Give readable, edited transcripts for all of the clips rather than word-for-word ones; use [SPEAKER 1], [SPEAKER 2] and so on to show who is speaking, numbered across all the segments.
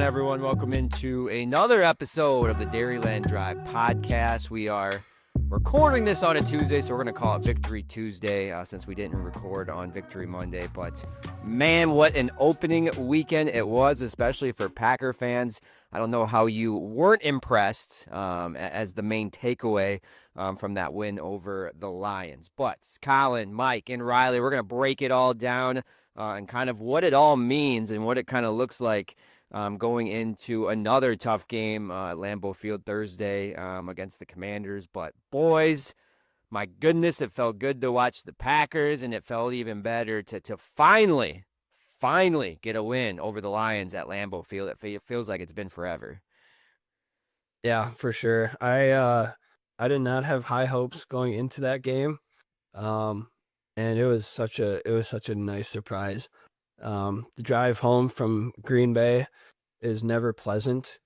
[SPEAKER 1] everyone? Welcome into another episode of the Dairyland Drive podcast. We are recording this on a Tuesday, so we're going to call it Victory Tuesday since we didn't record on Victory Monday. But man, what an opening weekend it was, especially for Packer fans. I don't know how you weren't impressed as the main takeaway from that win over the Lions. But Collin, Mike, and Riley, we're going to break it all down and kind of what it all means and what it kind of looks like going into another tough game at Lambeau Field Thursday against the Commanders. But boys, my goodness, it felt good to watch the Packers, and it felt even better to finally get a win over the Lions at Lambeau Field. It feels like it's been forever.
[SPEAKER 2] Yeah, for sure. I did not have high hopes going into that game, and it was such a nice surprise. The drive home from Green Bay is never pleasant,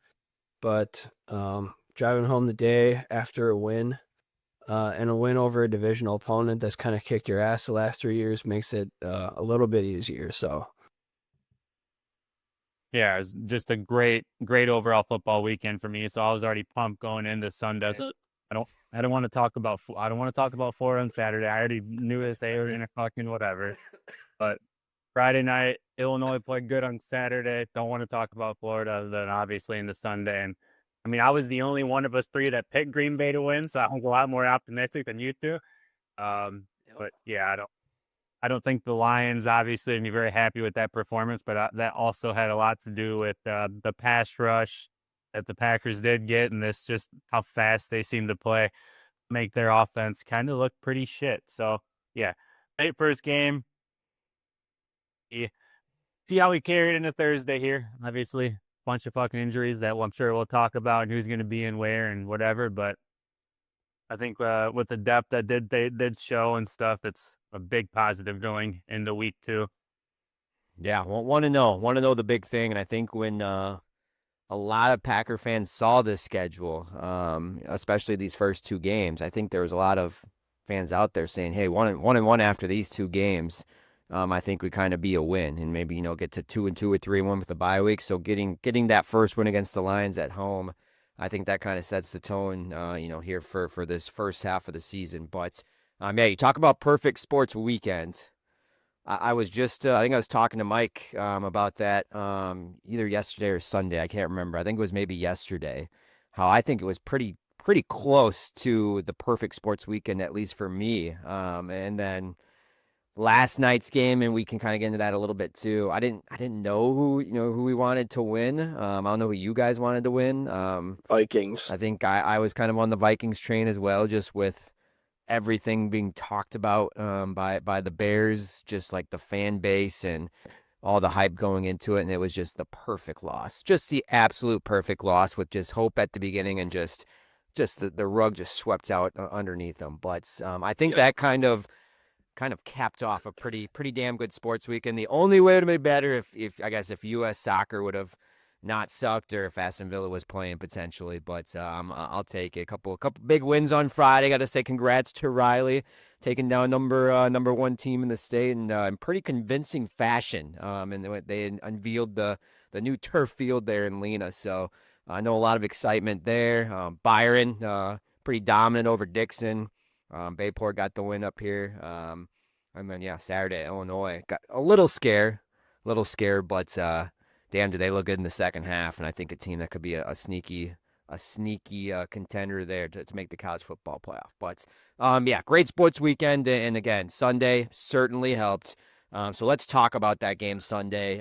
[SPEAKER 2] but driving home the day after a win and a win over a divisional opponent that's kind of kicked your ass the last 3 years makes it a little bit easier. So,
[SPEAKER 3] yeah, it was just a great overall football weekend for me. So I was already pumped going into Sunday. So I don't want to talk about Florida on Saturday. I already knew they were in a fucking whatever. But Friday night, Illinois played good on Saturday. Don't want to talk about Florida other than obviously in the Sunday. And I mean, I was the only one of us three that picked Green Bay to win, so I'm a lot more optimistic than you two. But yeah, I don't think the Lions obviously would be very happy with that performance, but that also had a lot to do with the pass rush that the Packers did get, and this just how fast they seem to play, make their offense kind of look pretty shit. So yeah, great first game. See how we carried into Thursday here. Obviously, a bunch of fucking injuries that I'm sure we'll talk about and who's going to be in where and whatever. But I think with the depth that they did show and stuff, that's a big positive going into week 2.
[SPEAKER 1] Yeah, want to know the big thing, and I think when a lot of Packer fans saw this schedule, especially these first 2 games, I think there was a lot of fans out there saying, "Hey, one and one after these 2 games." I think we kind of be a win and maybe, get to 2-2 or 3-1 with the bye week. So getting that first win against the Lions at home, I think that kind of sets the tone, here for this first half of the season. But, yeah, you talk about perfect sports weekend. I was just, I think I was talking to Mike about that either yesterday or Sunday. I can't remember. I think it was maybe yesterday. How I think it was pretty close to the perfect sports weekend, at least for me. And then last night's game, and we can kind of get into that a little bit too. I didn't know who we wanted to win. I don't know who you guys wanted to win.
[SPEAKER 2] Vikings.
[SPEAKER 1] I think I was kind of on the Vikings train as well, just with everything being talked about by the Bears, just like the fan base and all the hype going into it, and it was just the perfect loss, just the absolute perfect loss with just hope at the beginning and just the rug just swept out underneath them. But I think that kind of capped off a pretty damn good sports weekend. The only way it would have been better if U.S. soccer would have not sucked, or if Aston Villa was playing potentially. But I'll take it. A couple big wins on Friday. Got to say congrats to Riley taking down number 1 team in the state in pretty convincing fashion. And they unveiled the new turf field there in Lena. So I know a lot of excitement there. Byron pretty dominant over Dixon. Bayport got the win up here. And then, yeah, Saturday, Illinois got a little scared, but damn, do they look good in the second half. And I think a team that could be a sneaky contender there to make the college football playoff. But, yeah, great sports weekend. And again, Sunday certainly helped. So let's talk about that game Sunday.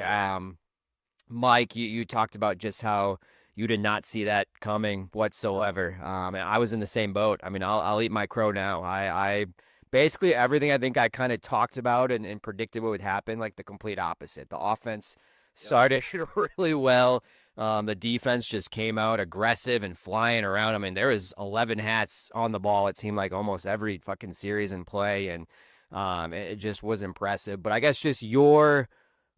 [SPEAKER 1] Mike, you talked about just how you did not see that coming whatsoever. I was in the same boat. I mean, I'll eat my crow now. I basically everything I think I kind of talked about and predicted what would happen, like the complete opposite. The offense started really well. The defense just came out aggressive and flying around. I mean, there was 11 hats on the ball. It seemed like almost every fucking series in play, and it just was impressive. But I guess just your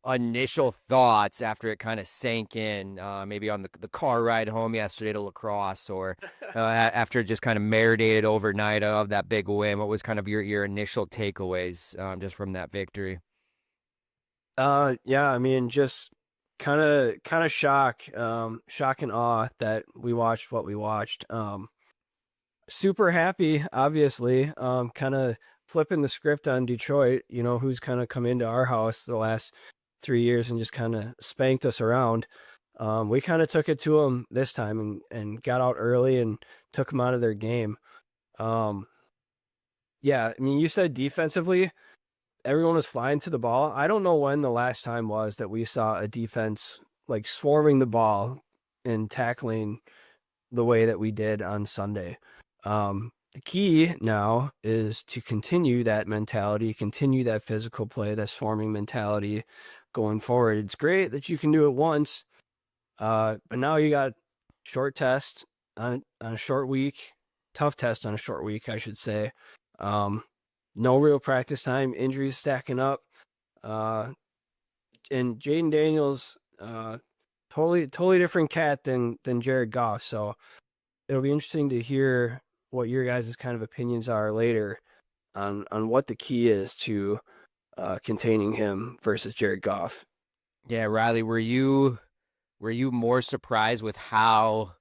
[SPEAKER 1] initial thoughts after it kind of sank in, maybe on the car ride home yesterday to lacrosse, or after it just kind of marinated overnight of that big win. What was kind of your initial takeaways just from that victory?
[SPEAKER 2] Yeah, I mean, just kind of shock and awe that we watched what we watched. Super happy, obviously. Kind of flipping the script on Detroit, who's kind of come into our house the last 3 years and just kind of spanked us around. We kind of took it to them this time and got out early and took them out of their game. Yeah, I mean, you said defensively, everyone was flying to the ball. I don't know when the last time was that we saw a defense like swarming the ball and tackling the way that we did on Sunday. The key now is to continue that mentality, continue that physical play, that swarming mentality going forward. It's great that you can do it once, but now you got short test on a short week, tough test on a short week, I should say. No real practice time, injuries stacking up. And Jaden Daniels, totally different cat than Jared Goff. So it'll be interesting to hear what your guys' kind of opinions are later on what the key is to containing him versus Jared Goff.
[SPEAKER 1] Yeah, Riley, were you more surprised with how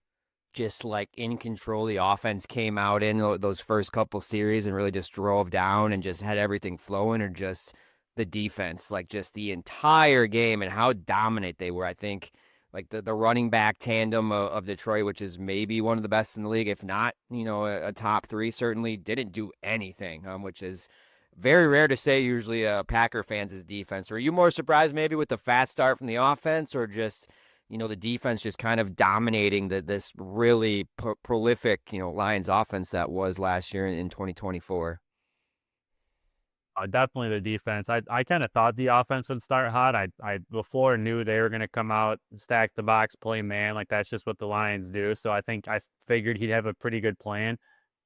[SPEAKER 1] just like in control the offense came out in those first couple series and really just drove down and just had everything flowing, or just the defense, like just the entire game and how dominant they were? I think like the running back tandem of Detroit, which is maybe one of the best in the league, if not, a top three, certainly didn't do anything, which is very rare to say usually Packer fans' defense. Were you more surprised maybe with the fast start from the offense, or just, the defense just kind of dominating this really prolific, Lions offense that was last year in 2024?
[SPEAKER 3] Definitely the defense. I kind of thought the offense would start hot. I before knew they were going to come out, stack the box, play man. Like that's just what the Lions do. So I think I figured he'd have a pretty good plan.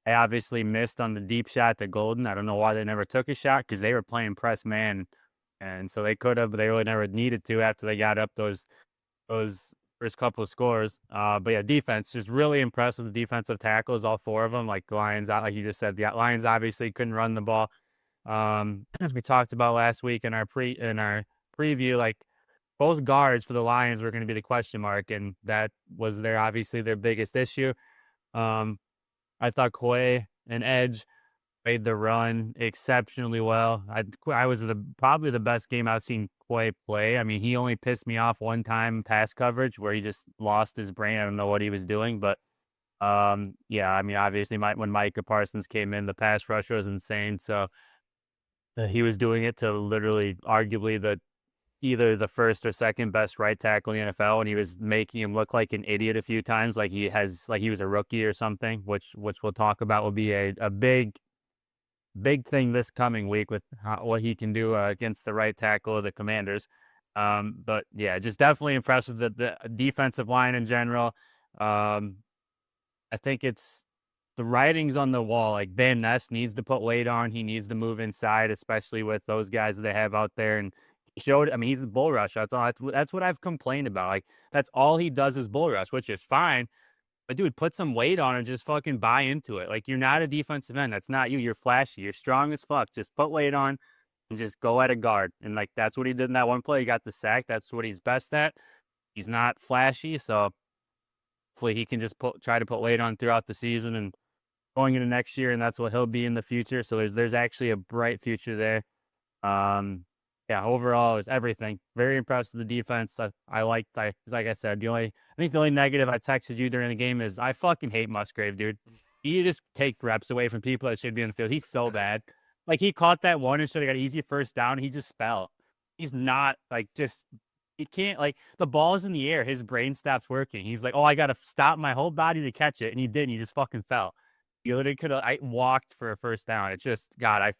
[SPEAKER 3] I obviously missed on the deep shot to Golden. I don't know why they never took a shot, because they were playing press man, and so they could have, but they really never needed to after they got up those first couple of scores. But yeah, defense, just really impressed with the defensive tackles, all four of them. Like the Lions, like you just said, the Lions obviously couldn't run the ball. As we talked about last week in our preview, like both guards for the Lions were going to be the question mark, and that was obviously their biggest issue. I thought Quay and Edge played the run exceptionally well. I was probably the best game I've seen Quay play. I mean, he only pissed me off one time pass coverage where he just lost his brain. I don't know what he was doing, but yeah, I mean, obviously when Micah Parsons came in, the pass rush was insane. So he was doing it to literally arguably either the first or second best right tackle in the NFL, and he was making him look like an idiot a few times, like he was a rookie or something, which we'll talk about will be a big thing this coming week with what he can do against the right tackle of the Commanders. But yeah, just definitely impressed with the defensive line in general. I think it's the writing's on the wall. Like Van Ness needs to put weight on. He needs to move inside, especially with those guys that they have out there. And he showed, I mean, he's a bull rush. That's what I've complained about. Like that's all he does is bull rush, which is fine. But dude, put some weight on and just fucking buy into it. Like you're not a defensive end. That's not you. You're flashy. You're strong as fuck. Just put weight on and just go at a guard. And like that's what he did in that one play. He got the sack. That's what he's best at. He's not flashy, so hopefully he can just try to put weight on throughout the season and going into next year, and that's what he'll be in the future. So there's actually a bright future there. Yeah, overall is everything. Very impressed with the defense. Like I said, I think the only negative I texted you during the game is I fucking hate Musgrave, dude. He just take reps away from people that should be in the field. He's so bad. Like he caught that one and should have got easy first down. He just fell. He's not he can't, like the ball's in the air. His brain stops working. He's like, oh, I got to stop my whole body to catch it. And he didn't. He just fucking fell. You literally could have, I walked for a first down. It's just, God,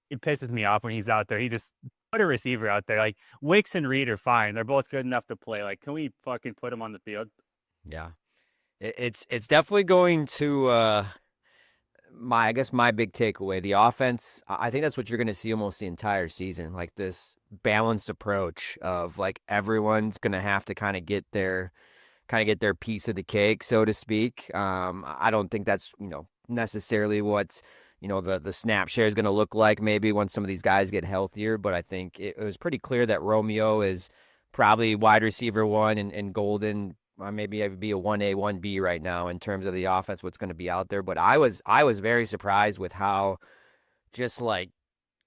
[SPEAKER 3] it pisses me off when he's out there. He just put a receiver out there. Like Wicks and Reed are fine. They're both good enough to play. Like, can we fucking put them on the field?
[SPEAKER 1] Yeah, it's definitely going to my big takeaway. The offense, I think that's what you're going to see almost the entire season. Like this balanced approach of like everyone's going to have to kind of get their piece of the cake, so to speak. I don't think that's necessarily what's the snap share is going to look like maybe once some of these guys get healthier, but I think it was pretty clear that Romeo is probably wide receiver one and Golden. Maybe I would be a 1A, 1B right now in terms of the offense, what's going to be out there. But I was very surprised with how just like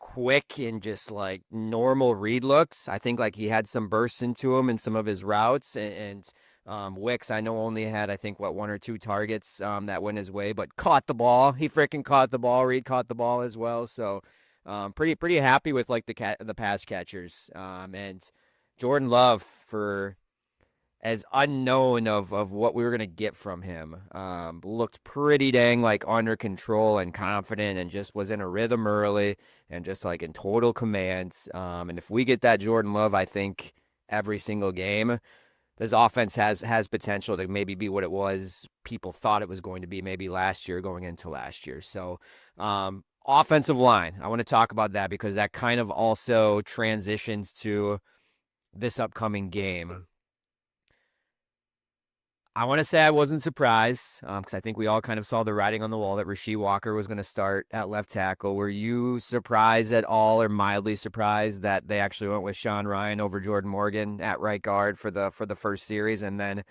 [SPEAKER 1] quick and just like normal read looks. I think like he had some bursts into him in some of his routes, and Wicks I know only had I think what 1 or 2 targets that went his way, but caught the ball. He freaking caught the ball. Reed caught the ball as well. So pretty happy with like the pass catchers. And Jordan Love, for as unknown of what we were going to get from him, looked pretty dang like under control and confident, and just was in a rhythm early and just like in total command. And if we get that Jordan Love, I think every single game, this offense has potential to maybe be what it was people thought it was going to be maybe last year going into last year. So offensive line, I want to talk about that because that kind of also transitions to this upcoming game. I want to say I wasn't surprised because I think we all kind of saw the writing on the wall that Rasheed Walker was going to start at left tackle. Were you surprised at all, or mildly surprised that they actually went with Sean Ryan over Jordan Morgan at right guard for the first series, and then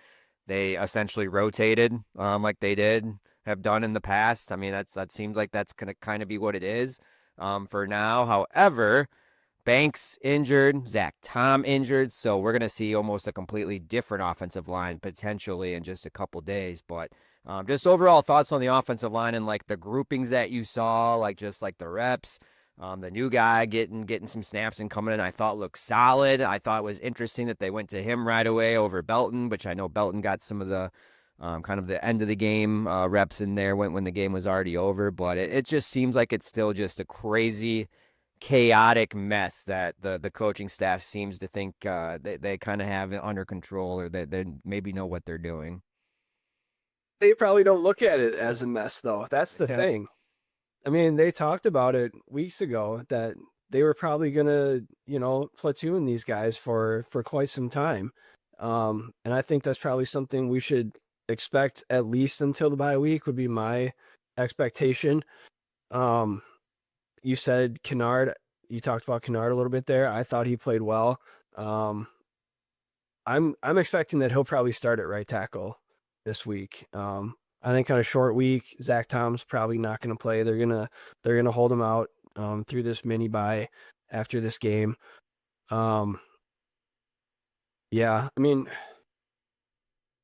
[SPEAKER 1] they essentially rotated like they have done in the past? I mean, that seems like that's going to kind of be what it is for now. However, Banks injured, Zach Tom injured, so we're going to see almost a completely different offensive line potentially in just a couple days. But just overall thoughts on the offensive line and like the groupings that you saw, like just like the reps, the new guy getting some snaps and coming in, I thought looked solid. I thought it was interesting that they went to him right away over Belton, which I know Belton got some of the kind of the end of the game reps in there when the game was already over. But it just seems like it's still just a crazy chaotic mess that the coaching staff seems to think they kind of have it under control, or that they maybe know what they're doing.
[SPEAKER 2] They probably don't look at it as a mess, though. That's the thing. I mean, they talked about it weeks ago that they were probably gonna, platoon these guys for quite some time, and I think that's probably something we should expect at least until the bye week would be my expectation. You said Kennard. You talked about Kennard a little bit there. I thought he played well. I'm expecting that he'll probably start at right tackle this week. I think on a short week, Zach Tom's probably not going to play. They're gonna hold him out through this mini bye after this game. Yeah, I mean,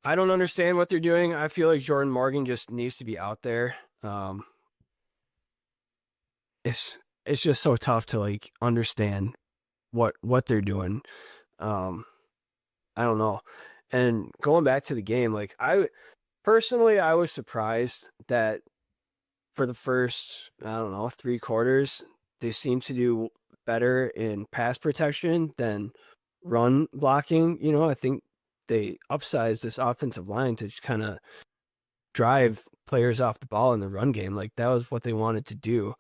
[SPEAKER 2] I don't understand what they're doing. I feel like Jordan Morgan just needs to be out there. It's just so tough to like understand what they're doing. I don't know. And going back to the game, like I was surprised that for the first, I don't know, 3 quarters, they seem to do better in pass protection than run blocking. I think they upsized this offensive line to kind of drive players off the ball in the run game. Like that was what they wanted to do.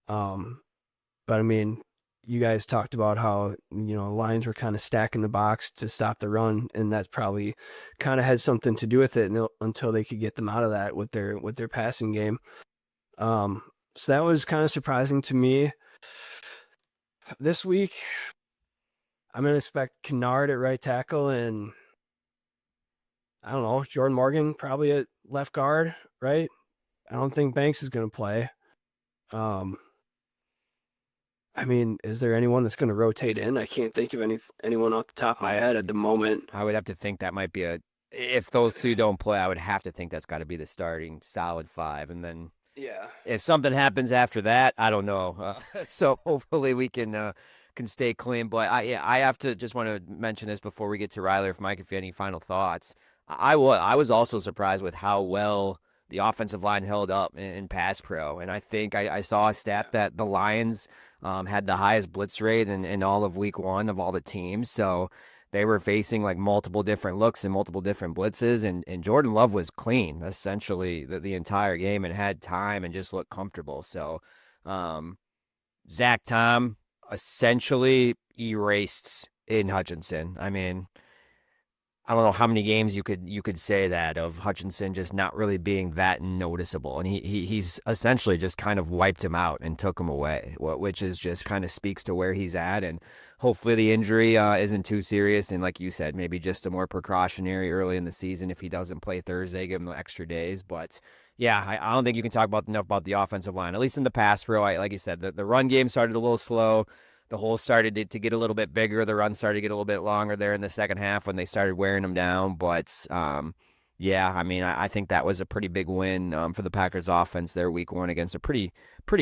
[SPEAKER 2] But I mean, you guys talked about how, lines were kind of stacking the box to stop the run, and that's probably kind of had something to do with it until they could get them out of that with their passing game. So that was kind of surprising to me. This week, I'm going to expect Kennard at right tackle, and I don't know, Jordan Morgan probably at left guard, right? I don't think Banks is going to play. I mean, is there anyone that's going to rotate in? I can't think of anyone off the top of my head at the moment.
[SPEAKER 1] I would have to think that might be if those two don't play, I would have to think that's got to be the starting solid 5. And then if something happens after that, I don't know. So hopefully we can stay clean. But I have to just want to mention this before we get to Riley, if Mike, if you have any final thoughts. I was also surprised with how well the offensive line held up in pass pro. And I think I saw a stat that the Lions had the highest blitz rate in all of week 1 of all the teams. So they were facing like multiple different looks and multiple different blitzes. And Jordan Love was clean essentially the entire game and had time and just looked comfortable. So Zach Tom essentially erased Aiden Hutchinson. I mean, I don't know how many games you could say that of Hutchinson just not really being that noticeable, and he's essentially just kind of wiped him out and took him away, which is just kind of speaks to where he's at, and hopefully the injury isn't too serious, and like you said, maybe just a more precautionary early in the season if he doesn't play Thursday, give him the extra days, but. Yeah, I don't think you can talk about enough about the offensive line. At least in the pass pro, like you said, the run game started a little slow. The hole started to get a little bit bigger. The run started to get a little bit longer there in the second half when they started wearing them down. But yeah, I mean, I think that was a pretty big win for the Packers offense there week one against a pretty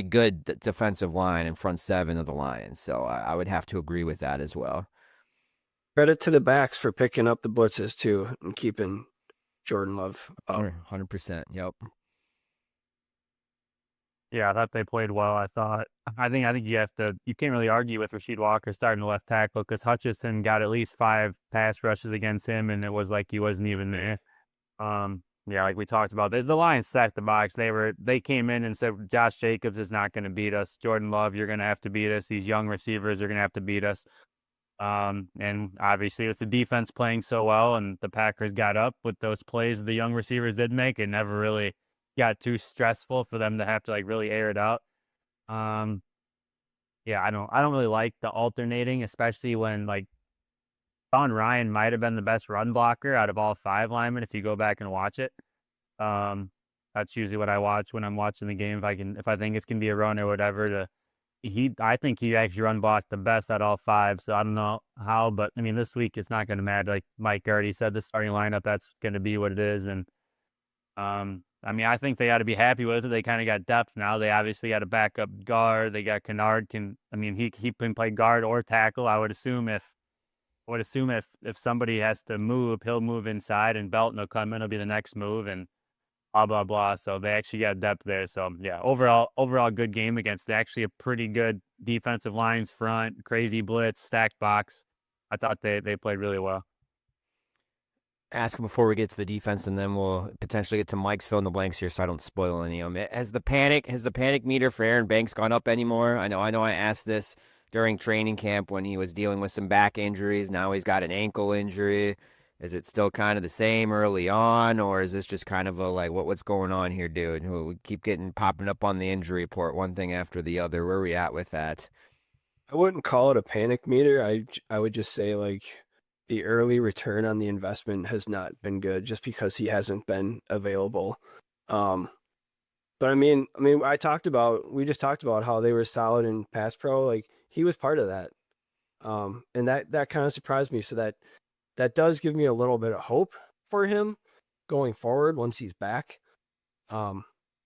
[SPEAKER 1] good defensive line and front seven of the Lions. So I would have to agree with that as well.
[SPEAKER 2] Credit to the backs for picking up the blitzes too and keeping Jordan Love up.
[SPEAKER 1] 100%. Yep.
[SPEAKER 3] Yeah, I thought they played well. I think you can't really argue with Rasheed Walker starting the left tackle because Hutchinson got at least 5 pass rushes against him, and it was like he wasn't even there. Yeah, like we talked about, the Lions sacked the box. They came in and said Josh Jacobs is not going to beat us. Jordan Love, you're going to have to beat us. These young receivers are going to have to beat us. And obviously with the defense playing so well and the Packers got up with those plays the young receivers did make, it never really got too stressful for them to have to like really air it out. Yeah, I don't really like the alternating, especially when like Don Ryan might have been the best run blocker out of all 5 linemen if you go back and watch it. That's usually what I watch when I'm watching the game. If I think it's gonna be a run or whatever, I think he actually run blocked the best out of all 5. So I don't know how, but I mean this week it's not gonna matter. Like Mike already said, the starting lineup that's gonna be what it is, and I mean I think they got to be happy with it. They kind of got depth now. They obviously got a backup guard. They got Kennard he can play guard or tackle. I would assume if somebody has to move, he'll move inside, and Belton will come in. Will be the next move, and blah blah blah. So they actually got depth there. So yeah, overall good game against actually a pretty good defensive lines front, crazy blitz, stacked box. I thought they played really well.
[SPEAKER 1] Ask him before we get to the defense, and then we'll potentially get to Mike's fill in the blanks here, so I don't spoil any of them. Has the panic meter for Aaron Banks gone up anymore? I know. I asked this during training camp when he was dealing with some back injuries. Now he's got an ankle injury. Is it still kind of the same early on, or is this just kind of a like what's going on here, dude? We keep getting popping up on the injury report, one thing after the other. Where are we at with that?
[SPEAKER 2] I wouldn't call it a panic meter. I would just say like the early return on the investment has not been good just because he hasn't been available. But we just talked about how they were solid in pass pro. Like he was part of that. And that kind of surprised me. So that does give me a little bit of hope for him going forward once he's back. One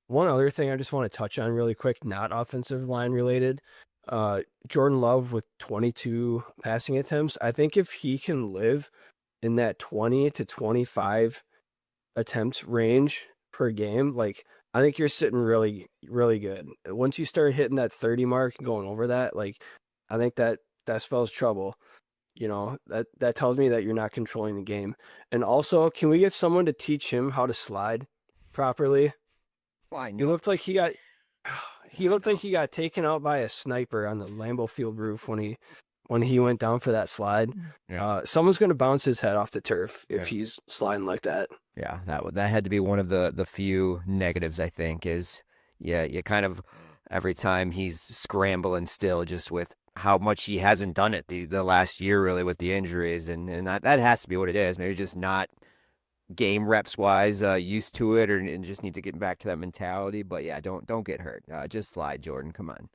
[SPEAKER 2] other thing I just want to touch on really quick, not offensive line related. Jordan Love with 22 passing attempts. I think if he can live in that 20 to 25 attempts range per game, like I think you're sitting really, really good. Once you start hitting that 30 mark and going over that, like I think that spells trouble. You know, that tells me that you're not controlling the game. And also, can we get someone to teach him how to slide properly?
[SPEAKER 1] Why?
[SPEAKER 2] He looked like he got taken out by a sniper on the Lambeau Field roof when he went down for that slide.
[SPEAKER 1] Yeah.
[SPEAKER 2] Someone's going to bounce his head off the turf if he's sliding like that.
[SPEAKER 1] Yeah, that had to be one of the few negatives, I think, is you kind of every time he's scrambling still just with how much he hasn't done it the last year really with the injuries, and that has to be what it is. Maybe just not game reps wise used to it, and just need to get back to that mentality. But yeah, don't get hurt. Just slide, Jordan. Come on.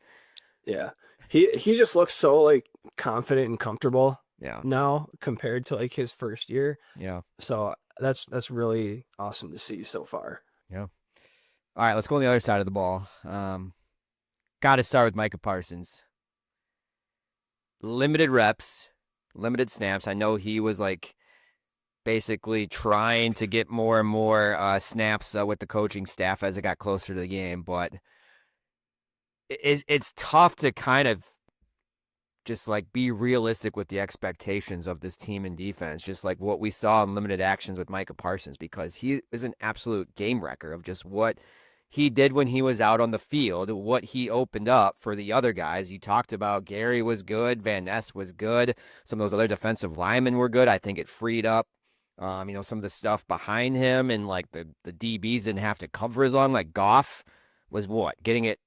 [SPEAKER 2] Yeah. He just looks so like confident and comfortable
[SPEAKER 1] Yeah.
[SPEAKER 2] now compared to like his first year.
[SPEAKER 1] Yeah.
[SPEAKER 2] So that's really awesome to see so far.
[SPEAKER 1] Yeah. All right, let's go on the other side of the ball. Got to start with Micah Parsons. Limited reps, limited snaps. I know he was like basically trying to get more and more snaps with the coaching staff as it got closer to the game, but it's tough to kind of just like be realistic with the expectations of this team and defense, just like what we saw in limited actions with Micah Parsons, because he is an absolute game wrecker of just what he did when he was out on the field, what he opened up for the other guys. You talked about Gary was good, Van Ness was good, some of those other defensive linemen were good. I think it freed up Some of the stuff behind him and like the DBs didn't have to cover as long. Like Goff was getting it.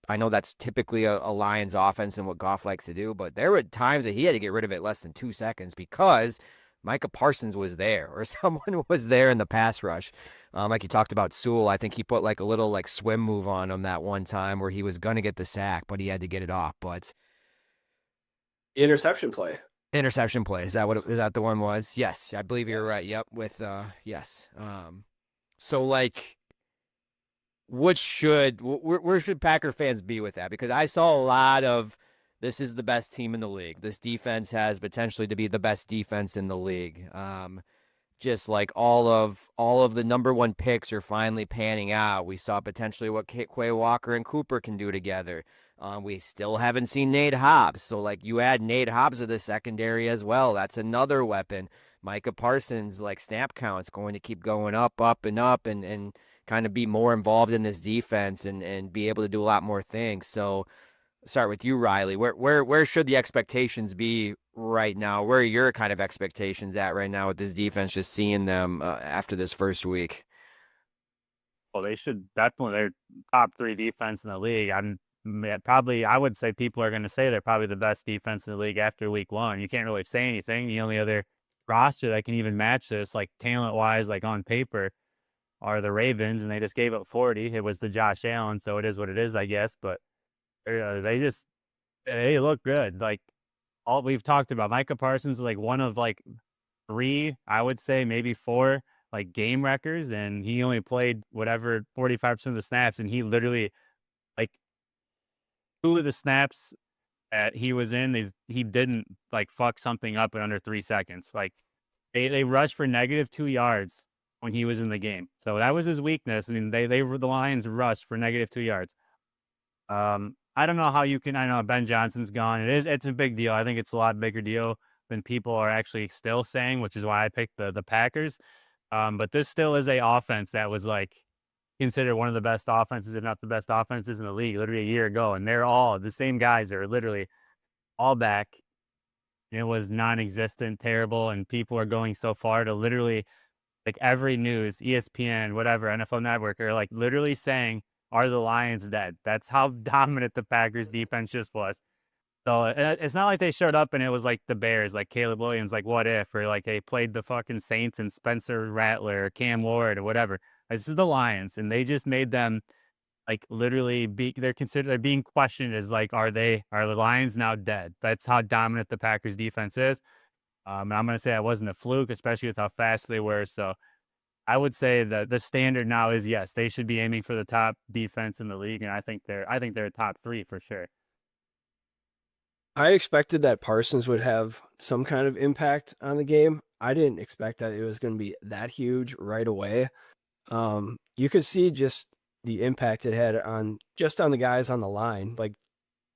[SPEAKER 1] I know that's typically a Lions offense and what Goff likes to do, but there were times that he had to get rid of it less than 2 seconds because Micah Parsons was there or someone was there in the pass rush. Like you talked about Sewell, I think he put like a little like swim move on him that one time where he was going to get the sack, but he had to get it off. But
[SPEAKER 2] Interception play.
[SPEAKER 1] interception play, is that the one was? Yes, I believe you're right. Yep, with yes. So like where should Packer fans be with that? Because I saw a lot of this is the best team in the league. This defense has potentially to be the best defense in the league. Just like all of the number one picks are finally panning out. We saw potentially what Quay Walker and Cooper can do together. We still haven't seen Nate Hobbs. So like you add Nate Hobbs to the secondary as well. That's another weapon. Micah Parsons, like snap count's going to keep going up and kind of be more involved in this defense and be able to do a lot more things. So start with you, Riley. Where should the expectations be right now? Where are your kind of expectations at right now with this defense, just seeing them after this first week?
[SPEAKER 3] Well, they should definitely, they're top 3 defense in the league. I would say people are going to say they're probably the best defense in the league after week 1. You can't really say anything. The only other roster that can even match this, like talent wise, like on paper, are the Ravens, and they just gave up 40. It was the Josh Allen, so it is what it is, I guess. But they look good. Like all we've talked about, Micah Parsons is like one of like 3, I would say maybe 4 like game records, and he only played whatever 45% of the snaps, and he literally like 2 of the snaps that he was in, he didn't like fuck something up in under 3 seconds. Like they rushed for -2 yards when he was in the game, so that was his weakness. I mean, the Lions rushed for -2 yards. I don't know how you can. I know Ben Johnson's gone. It's a big deal. I think it's a lot bigger deal than people are actually still saying, which is why I picked the Packers. But this still is a offense that was like considered one of the best offenses, if not the best offenses in the league, literally a year ago. And they're all the same guys. Are literally all back. It was non-existent, terrible, and people are going so far to literally like every news, ESPN, whatever, NFL Network are like literally saying, "Are the Lions dead?" That's how dominant the Packers defense just was. So it's not like they showed up and it was like the Bears, like Caleb Williams, like what if, or like they played the fucking Saints and Spencer Rattler or Cam Ward or whatever. This is the Lions, and they just made them like literally they're being questioned as like, are the Lions now dead? That's how dominant the Packers defense is. And I'm gonna say that wasn't a fluke, especially with how fast they were. So I would say that the standard now is yes, they should be aiming for the top defense in the league, and I think they're a top 3 for sure.
[SPEAKER 2] I expected that Parsons would have some kind of impact on the game. I didn't expect that it was going to be that huge right away. You could see just the impact it had on the guys on the line. Like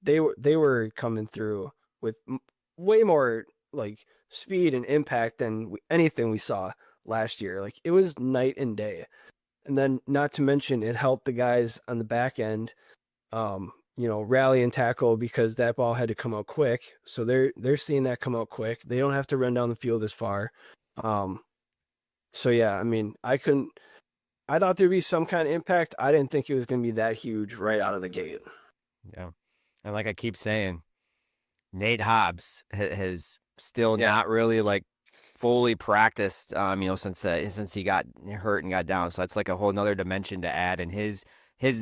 [SPEAKER 2] they were coming through with way more like speed and impact than anything we saw last year. Like it was night and day. And then not to mention it helped the guys on the back end rally and tackle because that ball had to come out quick. So they're seeing that come out quick. They don't have to run down the field as far. So yeah, I mean, I thought there'd be some kind of impact. I didn't think it was going to be that huge right out of the gate.
[SPEAKER 1] Yeah. And like I keep saying, Nate Hobbs has still not really like fully practiced, since he got hurt and got down. So that's like a whole nother dimension to add. And his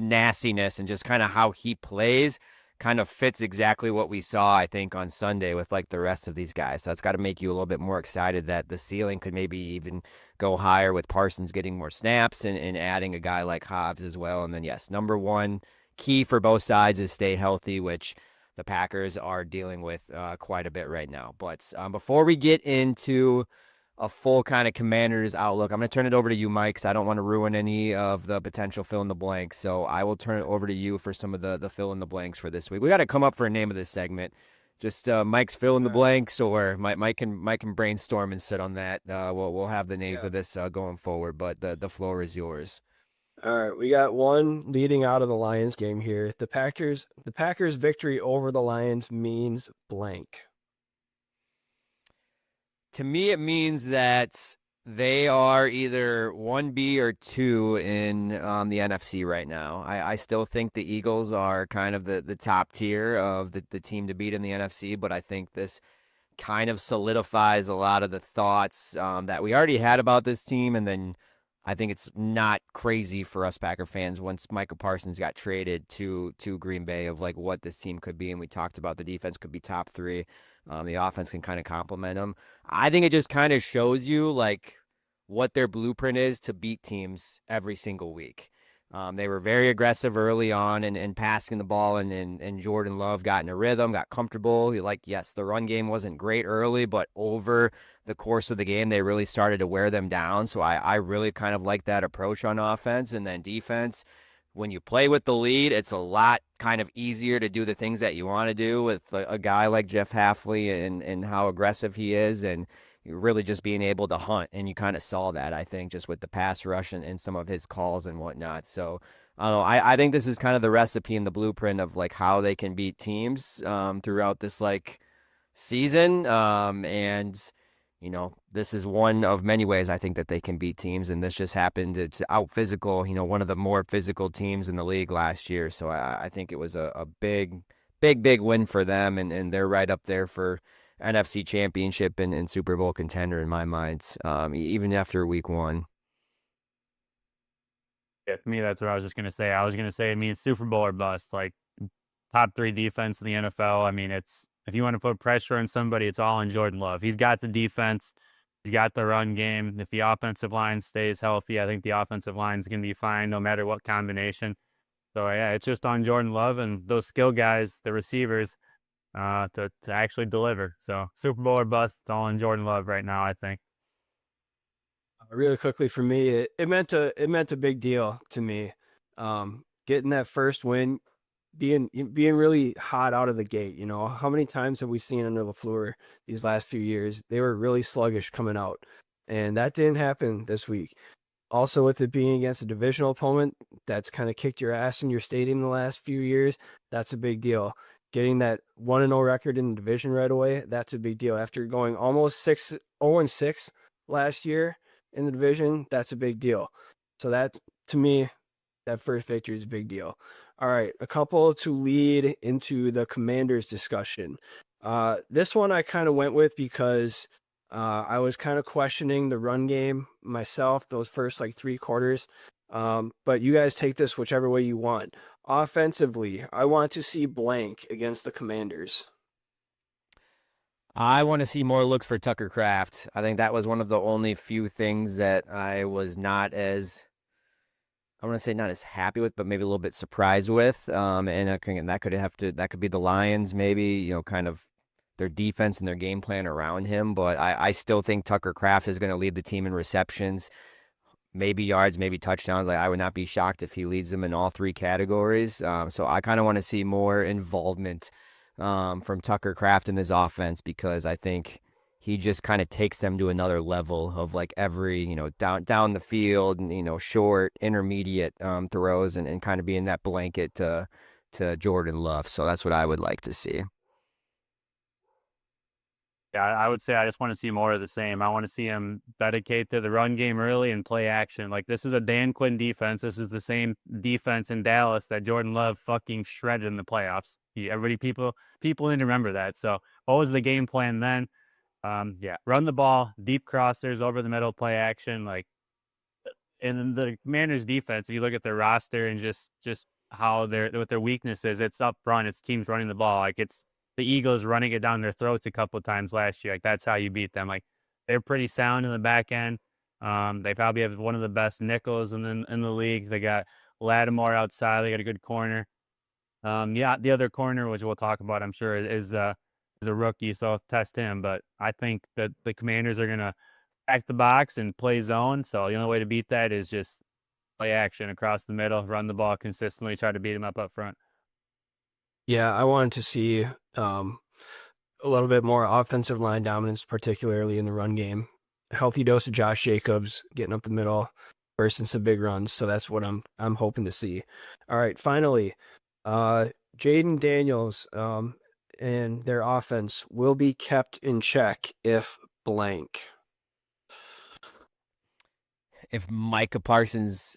[SPEAKER 1] nastiness and just kind of how he plays kind of fits exactly what we saw, I think, on Sunday with like the rest of these guys. So it's got to make you a little bit more excited that the ceiling could maybe even go higher with Parsons getting more snaps and adding a guy like Hobbs as well. And then, yes, number one key for both sides is stay healthy, which the Packers are dealing with quite a bit right now. But before we get into a full kind of Commanders outlook, I'm going to turn it over to you, Mike, because I don't want to ruin any of the potential fill in the blanks. So I will turn it over to you for some of the fill in the blanks for this week. We got to come up for a name of this segment. Just Mike's fill in the blanks, or Mike can brainstorm and sit on that. We'll have the name for this going forward, but the floor is yours.
[SPEAKER 2] All right, we got one leading out of the Lions game here. The Packers victory over the Lions means blank.
[SPEAKER 1] To me, it means that They are either 1B or 2 in the NFC right now. I still think the Eagles are kind of the top tier of the team to beat in the NFC, but I think this kind of solidifies a lot of the thoughts that we already had about this team. And then I think it's not crazy for us Packer fans once Micah Parsons got traded to Green Bay of like what this team could be. And we talked about the defense could be top three. The offense can kind of complement them. I think it just kind of shows you like what their blueprint is to beat teams every single week. They were very aggressive early on and passing the ball, and Jordan Love got in a rhythm, got comfortable. Like, yes, the run game wasn't great early, but over the course of the game, they really started to wear them down. So I really kind of like that approach on offense. And then defense, when you play with the lead, it's a lot kind of easier to do the things that you want to do with a guy like Jeff Hafley and how aggressive he is. And really just being able to hunt. And you kind of saw that, I think, just with the pass rush and some of his calls and whatnot. So I don't know. I think this is kind of the recipe and the blueprint of like how they can beat teams throughout this like season. This is one of many ways I think that they can beat teams. And this just happened. It's out physical, one of the more physical teams in the league last year. So I think it was a big win for them. And they're right up there for NFC Championship and Super Bowl contender in my mind, even after week one.
[SPEAKER 3] Yeah, to me, that's what I was just going to say. I was going to say, I mean, it's Super Bowl or bust. Like, top 3 defense in the NFL. I mean, it's if you want to put pressure on somebody, it's all on Jordan Love. He's got the defense. He's got the run game. If the offensive line stays healthy, I think the offensive line is going to be fine no matter what combination. So, yeah, it's just on Jordan Love and those skill guys, the receivers, to actually deliver. So Super Bowl or bust, it's all in Jordan Love right now, I think.
[SPEAKER 2] Really quickly for me, it meant a big deal to me. Getting that first win, being really hot out of the gate. How many times have we seen under LaFleur these last few years? They were really sluggish coming out, and that didn't happen this week. Also, with it being against a divisional opponent that's kind of kicked your ass in your stadium the last few years, that's a big deal. Getting that 1-0 record in the division right away, that's a big deal. After going almost 0-6 last year in the division, that's a big deal. So that, to me, that first victory is a big deal. All right, a couple to lead into the Commanders discussion. This one I kind of went with because I was kind of questioning the run game myself, those first like 3 quarters. But you guys take this whichever way you want. Offensively, I want to see blank against the Commanders.
[SPEAKER 1] I want to see more looks for Tucker Kraft. I think that was one of the only few things that I was not as, I want to say not as happy with, but maybe a little bit surprised with. And again, that could be the Lions, maybe, kind of their defense and their game plan around him. But I still think Tucker Kraft is going to lead the team in receptions, maybe yards, maybe touchdowns. Like I would not be shocked if he leads them in all 3 categories. So I kind of want to see more involvement from Tucker Kraft in this offense because I think he just kind of takes them to another level of like every, down the field, short, intermediate throws and kind of being that blanket to Jordan Love. So that's what I would like to see.
[SPEAKER 3] Yeah, I would say I just want to see more of the same. I want to see him dedicate to the run game early and play action. Like this is a Dan Quinn defense. This is the same defense in Dallas that Jordan Love fucking shredded in the playoffs. People need to remember that. So what was the game plan then? Yeah, run the ball, deep crossers over the middle, play action. Like, and the Commanders' defense. If you look at their roster and just how what their weakness is, it's up front. It's teams running the ball. Like it's the Eagles running it down their throats a couple of times last year. Like that's how you beat them. Like they're pretty sound in the back end. They probably have one of the best nickels in the league. They got Lattimore outside. They got a good corner. Yeah, the other corner, which we'll talk about, I'm sure, is a rookie, so I'll test him. But I think that the Commanders are gonna back the box and play zone. So the only way to beat that is just play action across the middle, run the ball consistently, try to beat him up front.
[SPEAKER 2] Yeah, I wanted to see a little bit more offensive line dominance, particularly in the run game. A healthy dose of Josh Jacobs getting up the middle, bursting some big runs. So that's what I'm hoping to see. All right, finally, Jaden Daniels and their offense will be kept in check if blank.
[SPEAKER 1] if Micah Parsons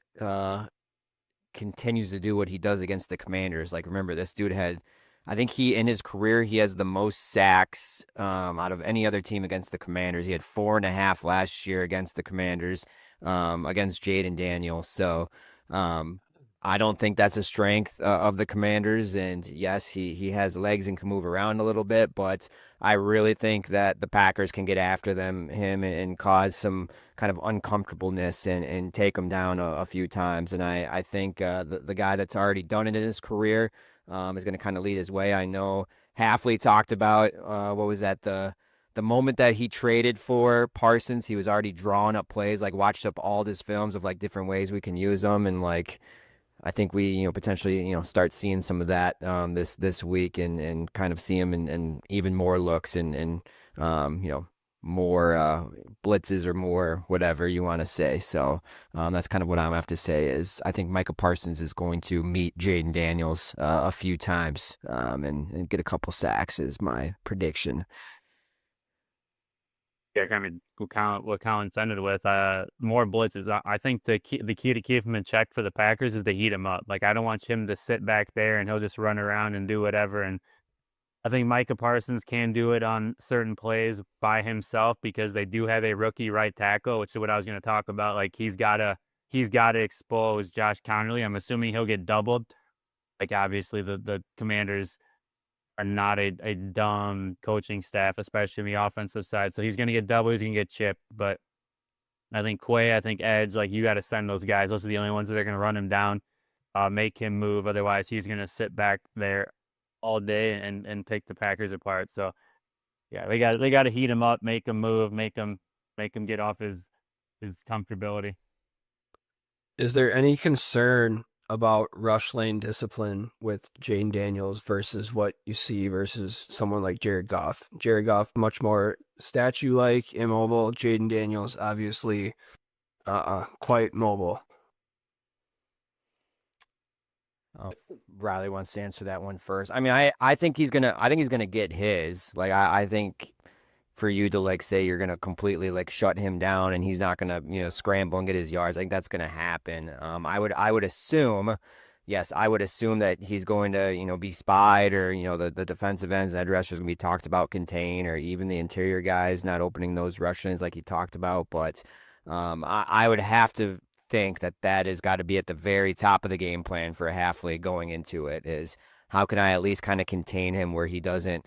[SPEAKER 1] continues to do what he does against the Commanders, like remember this dude had, I think he in his career he has the most sacks out of any other team against the Commanders. He had 4.5 last year against the Commanders, against Jaden Daniels. So I don't think that's a strength of the Commanders. And yes, he has legs and can move around a little bit, but I really think that the Packers can get after him and cause some kind of uncomfortableness and take him down a few times. And I think the guy that's already done it in his career is going to kind of lead his way. I know Halfley talked about what was that the moment that he traded for Parsons, he was already drawing up plays, like watched up all his films of like different ways we can use them, and like I think we potentially start seeing some of that this week and kind of see him in even more looks and more blitzes or more whatever you want to say. So that's kind of what I'm have to say is I think Micah Parsons is going to meet Jaden Daniels a few times and get a couple sacks is my prediction.
[SPEAKER 3] Yeah, I mean, what Collin ended with, more blitzes. I think the key to keep him in check for the Packers is to heat him up. Like, I don't want him to sit back there and he'll just run around and do whatever. And I think Micah Parsons can do it on certain plays by himself because they do have a rookie right tackle, which is what I was going to talk about. Like, he's gotta expose Josh Connerly. I'm assuming he'll get doubled. Like, obviously, the Commanders are not a dumb coaching staff, especially on the offensive side. So he's going to get double, he's going to get chipped. But I think Quay, I think Edge, like you got to send those guys. Those are the only ones that are going to run him down, make him move. Otherwise, he's going to sit back there all day and pick the Packers apart. So yeah, they got to heat him up, make him move, make him get off his comfortability.
[SPEAKER 2] Is there any concern about rush lane discipline with Jane Daniels versus what you see versus someone like Jared Goff? Jared Goff, much more statue-like, immobile. Jaden Daniels, obviously, quite mobile.
[SPEAKER 1] Oh, Riley wants to answer that one first. I mean, I think he's gonna get his. Like I think for you to like say you're gonna completely like shut him down and he's not gonna scramble and get his yards, I think that's gonna happen. I would assume, yes, I would assume that he's going to be spied or the defensive ends and edge rushers gonna be talked about contain or even the interior guys not opening those rush lanes like he talked about. But I would have to think that is got to be at the very top of the game plan for a Halfley going into it is how can I at least kind of contain him where he doesn't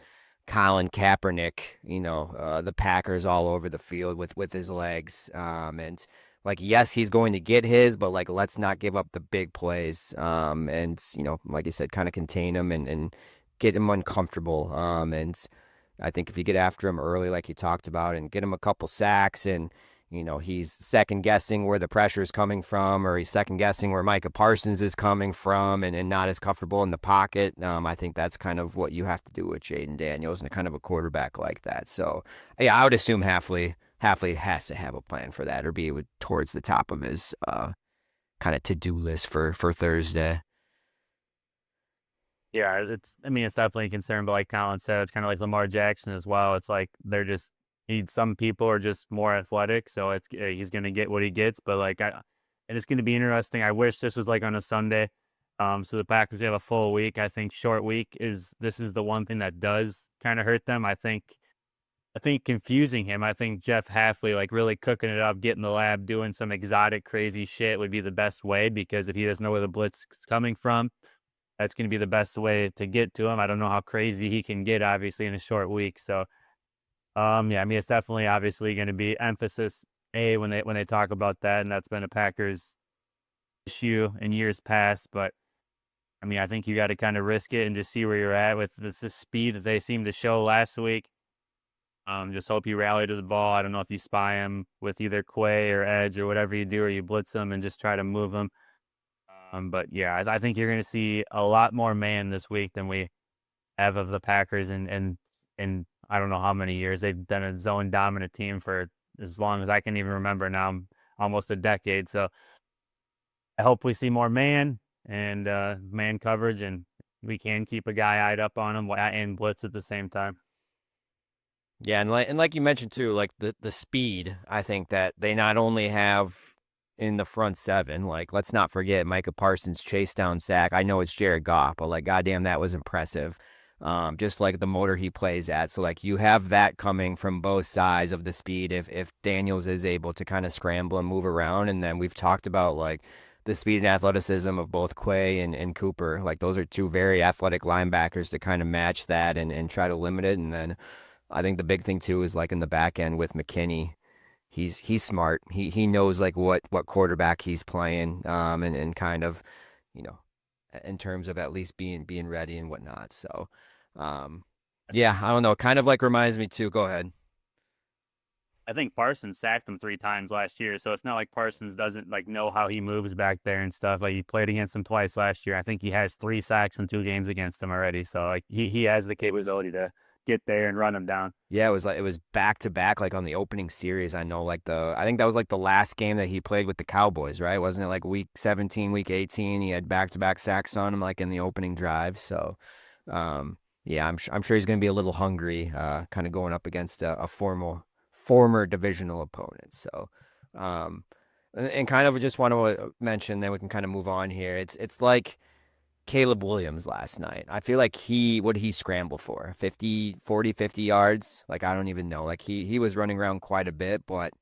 [SPEAKER 1] Colin Kaepernick, the Packers all over the field with his legs. And like, yes, he's going to get his, but like, let's not give up the big plays. And like you said, kind of contain him and get him uncomfortable. And I think if you get after him early, like you talked about, and get him a couple sacks and he's second guessing where the pressure is coming from, or he's second guessing where Micah Parsons is coming from and not as comfortable in the pocket. I think that's kind of what you have to do with Jaden Daniels and kind of a quarterback like that. So, yeah, I would assume Halfley has to have a plan for that or be towards the top of his kind of to-do list for Thursday.
[SPEAKER 3] Yeah, it's definitely a concern, but like Colin said, it's kind of like Lamar Jackson as well. It's like some people are just more athletic, so he's going to get what he gets. But like, and it's going to be interesting. I wish this was like on a Sunday, so the Packers have a full week. I think short week is the one thing that does kind of hurt them. I think confusing him. I think Jeff Halfley, like really cooking it up, getting the lab, doing some exotic, crazy shit would be the best way because if he doesn't know where the blitz is coming from, that's going to be the best way to get to him. I don't know how crazy he can get, obviously, in a short week. So. Yeah, I mean, it's definitely obviously going to be emphasis when they talk about that, and that's been a Packers issue in years past. But I mean, I think you got to kind of risk it and just see where you're at with the speed that they seemed to show last week. Just hope you rally to the ball. I don't know if you spy him with either Quay or Edge or whatever you do, or you blitz them and just try to move them. But yeah, I think you're going to see a lot more man this week than we have of the Packers and I don't know how many years. They've done a zone dominant team for as long as I can even remember now, almost a decade. So I hope we see more man and man coverage, and we can keep a guy eyed up on him and blitz at the same time.
[SPEAKER 1] Yeah, and like you mentioned too, like the speed, I think that they not only have in the front seven. Like, let's not forget Micah Parsons' chase down sack. I know it's Jared Goff, but like, goddamn, that was impressive. Just like the motor he plays at. So like, you have that coming from both sides of the speed if Daniels is able to kind of scramble and move around. And then we've talked about like the speed and athleticism of both Quay and Cooper. Like, those are two very athletic linebackers to kind of match that and try to limit it. And then I think the big thing too is like in the back end with McKinney. He's smart. He knows like what quarterback he's playing, and kind of, you know, in terms of at least being ready and whatnot. So, yeah, I don't know. It kind of like reminds me too. Go ahead.
[SPEAKER 3] I think Parsons sacked him 3 times last year, so it's not like Parsons doesn't like know how he moves back there and stuff. Like, he played against him twice last year. I think he has 3 sacks in 2 games against him already. So like, he has the capability to get there and run him down.
[SPEAKER 1] Yeah, it was back to back like on the opening series. I know like I think that was like the last game that he played with the Cowboys, right? Wasn't it like week 17, week 18? He had back to back sacks on him like in the opening drive. So, yeah, I'm sure he's going to be a little hungry, kind of going up against a former divisional opponent. So, and kind of just want to mention, then we can kind of move on here. It's like Caleb Williams last night. I feel like what did he scramble for? 50, 40, 50 yards? Like, I don't even know. Like, he was running around quite a bit, but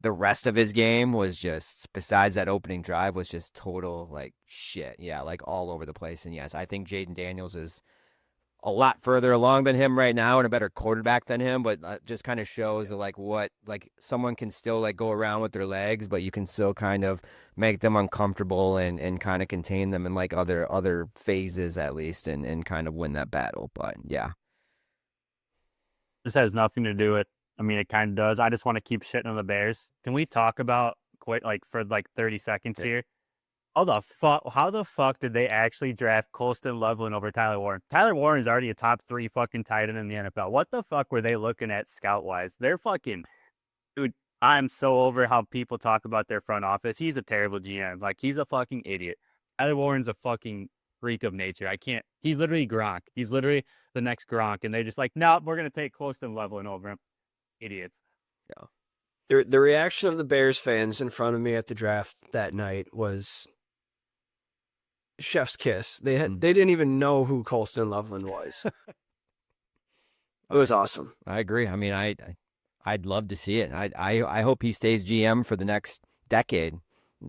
[SPEAKER 1] the rest of his game was just, besides that opening drive, was just total like shit. Yeah, like all over the place. And yes, I think Jaden Daniels is a lot further along than him right now and a better quarterback than him, but just kind of shows like what, like, someone can still like go around with their legs, but you can still kind of make them uncomfortable and kind of contain them in like other phases at least, and kind of win that battle. But yeah.
[SPEAKER 3] This has nothing to do with. I mean, it kind of does. I just want to keep shitting on the Bears. Can we talk about quite like for like 30 seconds here? How the fuck did they actually draft Colston Loveland over Tyler Warren? Tyler Warren is already a top 3 fucking tight end in the NFL. What the fuck were they looking at scout wise? They're fucking, dude. I'm so over how people talk about their front office. He's a terrible GM. Like, he's a fucking idiot. Tyler Warren's a fucking freak of nature. I can't. He's literally Gronk. He's literally the next Gronk, and they're just like, no, we're gonna take Colston Loveland over him. Idiots.
[SPEAKER 1] Yeah.
[SPEAKER 2] The reaction of the Bears fans in front of me at the draft that night was chef's kiss. They didn't even know who Colston Loveland was. It was awesome.
[SPEAKER 1] I agree. I mean, I'd love to see it. I hope he stays GM for the next decade,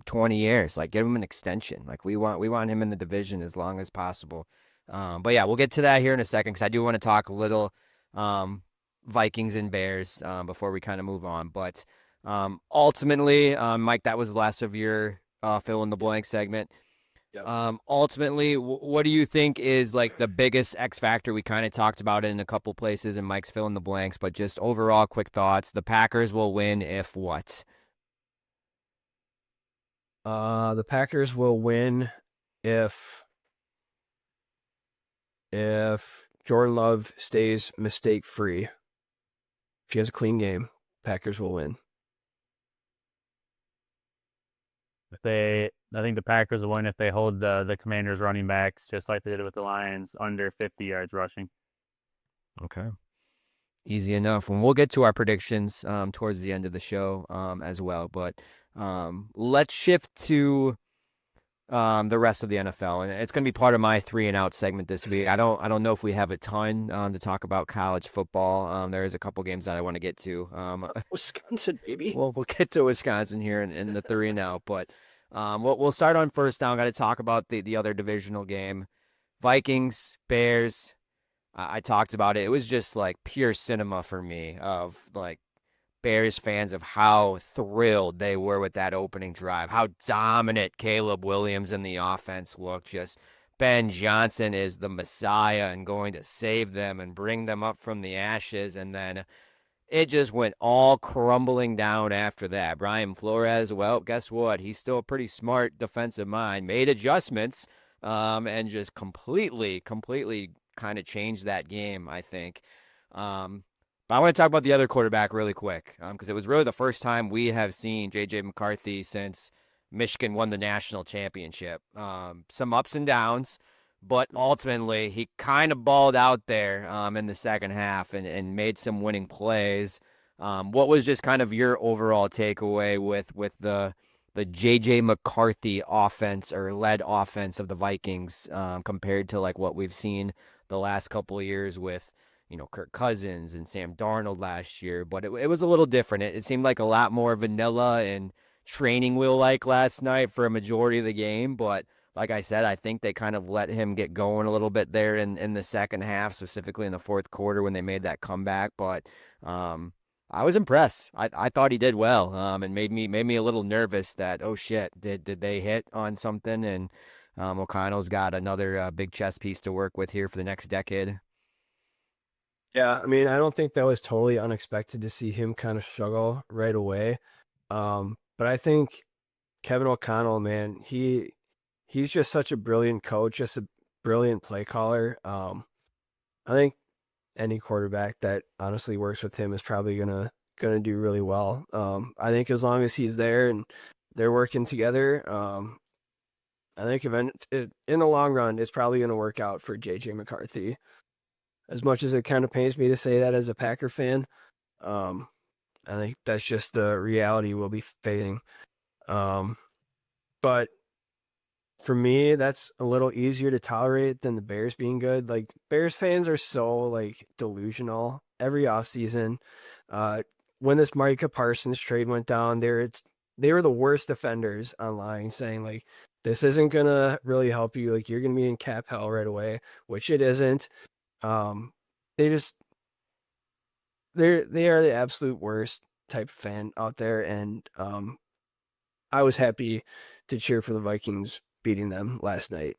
[SPEAKER 1] 20 years. Like, give him an extension. Like, we want him in the division as long as possible. But yeah, we'll get to that here in a second, because I do want to talk a little Vikings and Bears before we kind of move on. But ultimately, Mike, that was the last of your fill in the blank segment.
[SPEAKER 2] Yep.
[SPEAKER 1] Ultimately, what do you think is like the biggest X factor? We kind of talked about it in a couple places, and Mike's fill in the blanks, but just overall quick thoughts. The Packers will win if what?
[SPEAKER 2] The Packers will win if Jordan Love stays mistake free. If he has a clean game, Packers will win.
[SPEAKER 3] I think the Packers will win if they hold the Commanders running backs just like they did with the Lions under 50 yards rushing.
[SPEAKER 1] Okay. Easy enough. And we'll get to our predictions towards the end of the show as well. But let's shift to the rest of the NFL, and it's going to be part of my 3 and out segment this week. I don't know if we have a ton to talk about college football. There is a couple games that I want to get to.
[SPEAKER 2] Wisconsin, baby.
[SPEAKER 1] We'll get to Wisconsin here in the 3 and out, but we'll start on first down. Got to talk about the other divisional game, Vikings, Bears. I talked about it. It was just like pure cinema for me of like Bears fans of how thrilled they were with that opening drive, how dominant Caleb Williams and the offense looked. Just Ben Johnson is the Messiah and going to save them and bring them up from the ashes. And then it just went all crumbling down after that. Brian Flores, well, guess what? He's still a pretty smart defensive mind, made adjustments and just completely kind of changed that game, I think. But I want to talk about the other quarterback really quick because it was really the first time we have seen J.J. McCarthy since Michigan won the national championship. Some ups and downs, but ultimately he kind of balled out there in the second half and made some winning plays. What was just kind of your overall takeaway with the the JJ McCarthy offense or led offense of the Vikings compared to like what we've seen the last couple of years with, Kirk Cousins and Sam Darnold last year. But it was a little different. It seemed like a lot more vanilla and training wheel like last night for a majority of the game. But like I said, I think they kind of let him get going a little bit there in the second half, specifically in the fourth quarter when they made that comeback. But I was impressed. I thought he did well, and made me a little nervous that, oh shit, did they hit on something? And O'Connell's got another big chess piece to work with here for the next decade.
[SPEAKER 2] Yeah, I mean, I don't think that was totally unexpected to see him kind of struggle right away. But I think Kevin O'Connell, man, he's just such a brilliant coach, just a brilliant play caller. I think any quarterback that honestly works with him is probably gonna do really well. I think as long as he's there and they're working together, I think in the long run, it's probably gonna work out for JJ McCarthy. As much as it kind of pains me to say that as a Packer fan, um, I think that's just the reality we'll be facing. But for me, that's a little easier to tolerate than the Bears being good. Like Bears fans are so like delusional every offseason. When this Micah Parsons trade went down, they were the worst defenders online, saying like this isn't gonna really help you. Like you're gonna be in cap hell right away, which it isn't. They just they are the absolute worst type of fan out there, and I was happy to cheer for the Vikings beating them last night.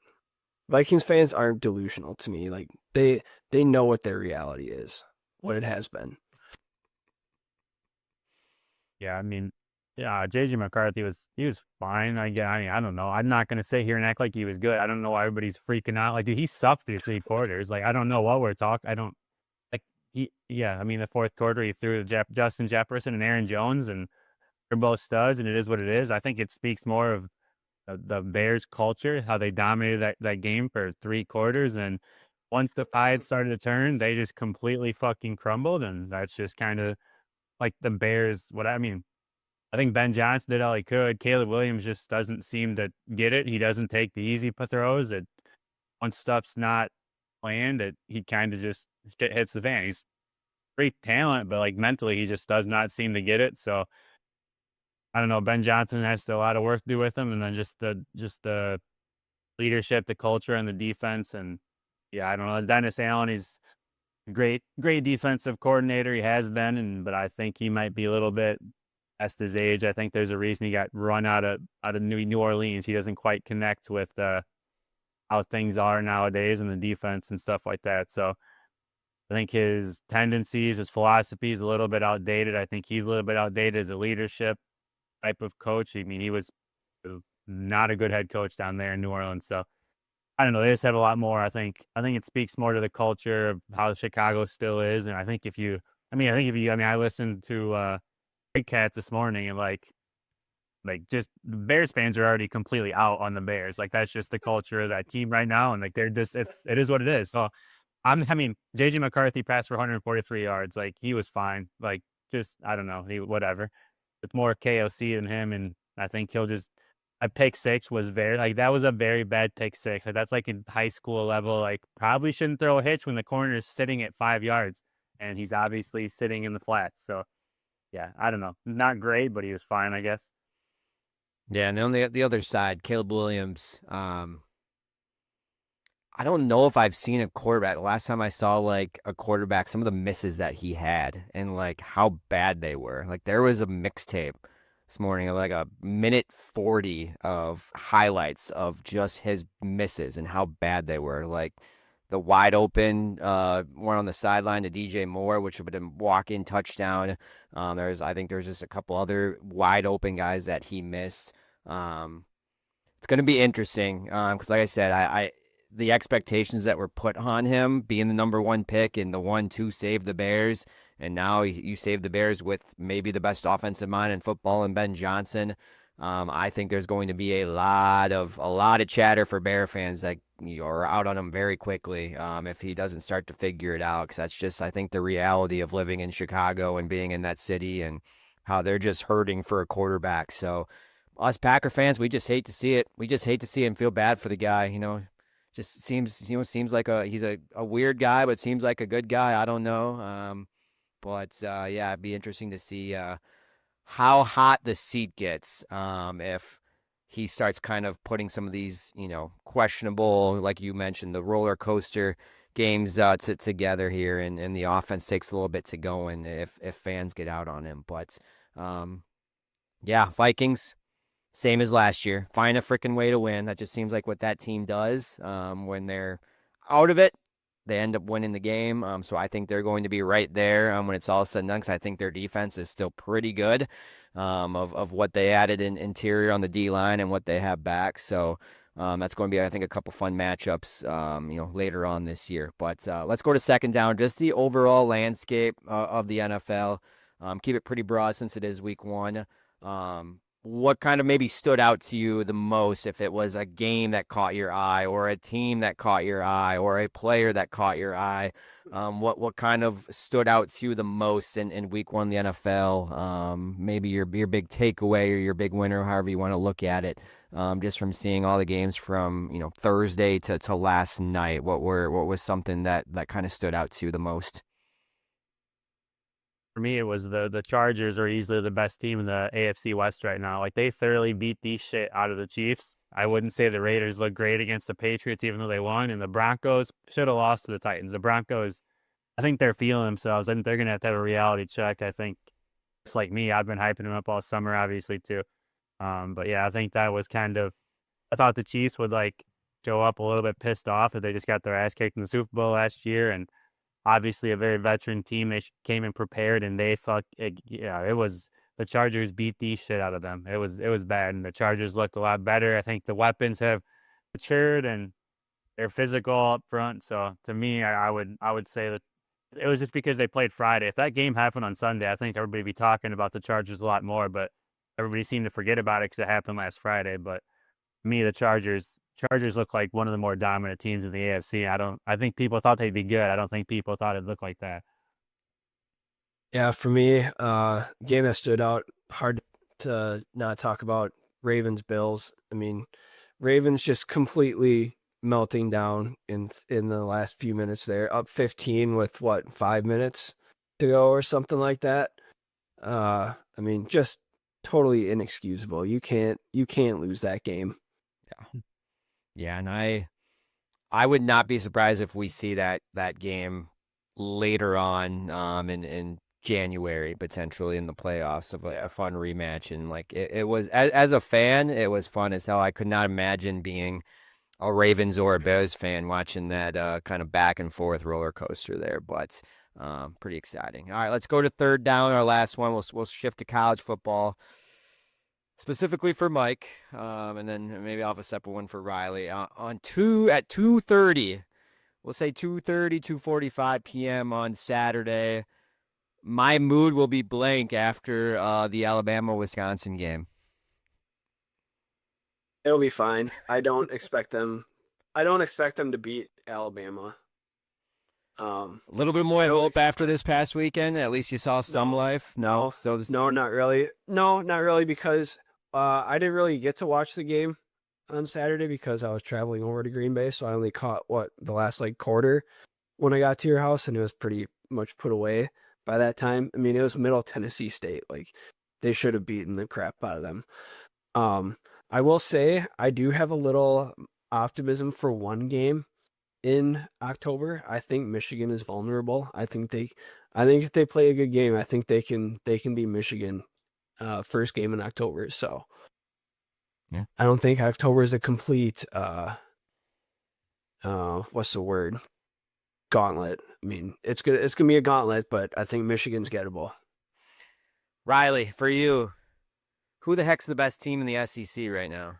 [SPEAKER 2] Vikings fans aren't delusional to me. Like they know what their reality is, what it has been.
[SPEAKER 3] Yeah, I mean, yeah, JJ McCarthy he was fine. I mean, I don't know. I'm not gonna sit here and act like he was good. I don't know why everybody's freaking out. Like, dude, he sucked through 3 quarters. Like, I don't know what we're talking. I don't like yeah, I mean, the fourth quarter he threw Justin Jefferson and Aaron Jones, and they're both studs, and it is what it is. I think it speaks more of the Bears culture, how they dominated that game for 3 quarters, and once the tide started to turn, they just completely fucking crumbled, and that's just kind of like the Bears. What I mean, I think Ben Johnson did all he could. Caleb Williams just doesn't seem to get it. He doesn't take the easy throws. That once stuff's not planned, he kind of just shit hits the fan. He's great talent, but like mentally, he just does not seem to get it. So I don't know. Ben Johnson has still a lot of work to do with him, and then just the leadership, the culture, and the defense. And yeah, I don't know. Dennis Allen, he's a great defensive coordinator. He has been, but I think he might be a little bit past his age. I think there's a reason he got run out of New Orleans. He doesn't quite connect with how things are nowadays and the defense and stuff like that. So I think his tendencies, his philosophy is a little bit outdated. I think he's a little bit outdated as a leadership type of coach. I mean, he was not a good head coach down there in New Orleans. So I don't know. They just have a lot more. I think it speaks more to the culture of how Chicago still is. And I think I listened to Big Cats this morning, and like just the Bears fans are already completely out on the Bears. Like that's just the culture of that team right now. And like they're just, it is what it is. So I mean, JJ McCarthy passed for 143 yards. Like he was fine. Like just, I don't know, whatever. It's more KOC than him. And I think he'll just, a pick six was that was a very bad pick six. Like that's like in high school level, like probably shouldn't throw a hitch when the corner is sitting at 5 yards and he's obviously sitting in the flat. So yeah, I don't know. Not great, but he was fine, I guess.
[SPEAKER 1] Yeah, and then on the other side, Caleb Williams. I don't know if I've seen a quarterback. The last time I saw like a quarterback, some of the misses that he had and like how bad they were. Like there was a mixtape this morning of like a minute 40 of highlights of just his misses and how bad they were. Like the wide open one on the sideline to DJ Moore, which would have been walk-in touchdown. I think there's just a couple other wide open guys that he missed. It's going to be interesting because, like I said, I the expectations that were put on him being the number one pick and the one to save the Bears, and now you save the Bears with maybe the best offensive mind in football and Ben Johnson. I think there's going to be a lot of chatter for Bear fans that are out on him very quickly if he doesn't start to figure it out. Because that's just, I think, the reality of living in Chicago and being in that city and how they're just hurting for a quarterback. So us Packer fans, we just hate to see it. We just hate to see him feel bad for the guy. Just seems like he's a weird guy, but seems like a good guy. I don't know. But yeah, it'd be interesting to see how hot the seat gets if he starts kind of putting some of these, questionable, like you mentioned, the roller coaster games together here, and the offense takes a little bit to go, and if fans get out on him. But yeah, Vikings, same as last year. Find a freaking way to win. That just seems like what that team does. When they're out of it, they end up winning the game. So I think they're going to be right there when it's all said and done, because I think their defense is still pretty good of what they added in interior on the D line and what they have back. So that's going to be, I think, a couple fun matchups, later on this year. But let's go to second down. Just the overall landscape of the NFL. Keep it pretty broad since it is week one. What kind of maybe stood out to you the most, if it was a game that caught your eye, or a team that caught your eye, or a player that caught your eye? What kind of stood out to you the most in week one of the NFL? Maybe your big takeaway or your big winner, however you want to look at it. Just from seeing all the games from Thursday to last night, what was something that kind of stood out to you the most?
[SPEAKER 3] For me, it was the Chargers are easily the best team in the AFC West right now. Like, they thoroughly beat the shit out of the Chiefs. I wouldn't say the Raiders look great against the Patriots, even though they won. And the Broncos should have lost to the Titans. The Broncos, I think they're feeling themselves. I think they're going to have a reality check. I think it's like me. I've been hyping them up all summer, obviously, too. But yeah, I think that was kind of, I thought the Chiefs would like show up a little bit pissed off that they just got their ass kicked in the Super Bowl last year. And obviously a very veteran team. They came in prepared, and they it was, the Chargers beat the shit out of them. It was bad, and the Chargers looked a lot better. I think the weapons have matured, and they're physical up front. So to me, I would say that it was just because they played Friday. If that game happened on Sunday, I think everybody would be talking about the Chargers a lot more, but everybody seemed to forget about it because it happened last Friday. But me, the Chargers look like one of the more dominant teams in the AFC. I think people thought they'd be good. I don't think people thought it'd look like that.
[SPEAKER 2] Yeah, for me, game that stood out, hard to not talk about, Ravens Bills. I mean, Ravens just completely melting down in the last few minutes there, up 15 with 5 minutes to go or something like that. I mean, just totally inexcusable. You can't lose that game.
[SPEAKER 1] Yeah, and I would not be surprised if we see that game later on in January, potentially in the playoffs, of a fun rematch. And like it was, as a fan, it was fun as hell. I could not imagine being a Ravens or a Bears fan watching that kind of back and forth roller coaster there. But pretty exciting. All right, let's go to third down, our last one. We'll shift to college football, specifically for Mike, and then maybe I'll have a separate one for Riley. At 2:30, we'll say 2:30, 2:45 p.m. on Saturday. My mood will be blank after the Alabama-Wisconsin game.
[SPEAKER 2] It'll be fine. I don't expect them to beat Alabama.
[SPEAKER 1] A little bit more hope after this past weekend. At least you saw some life. No,
[SPEAKER 2] no, not really. No, not really, because I didn't really get to watch the game on Saturday because I was traveling over to Green Bay, so I only caught the last quarter when I got to your house, and it was pretty much put away by that time. I mean, it was Middle Tennessee State. They should have beaten the crap out of them. I will say I do have a little optimism for one game in October. I think Michigan is vulnerable. I think if they play a good game, I think they can beat Michigan first game in October. So
[SPEAKER 1] yeah.
[SPEAKER 2] I don't think October is a complete what's the word? Gauntlet. I mean, it's gonna be a gauntlet, but I think Michigan's gettable.
[SPEAKER 1] Riley, for you, who the heck's the best team in the SEC right now?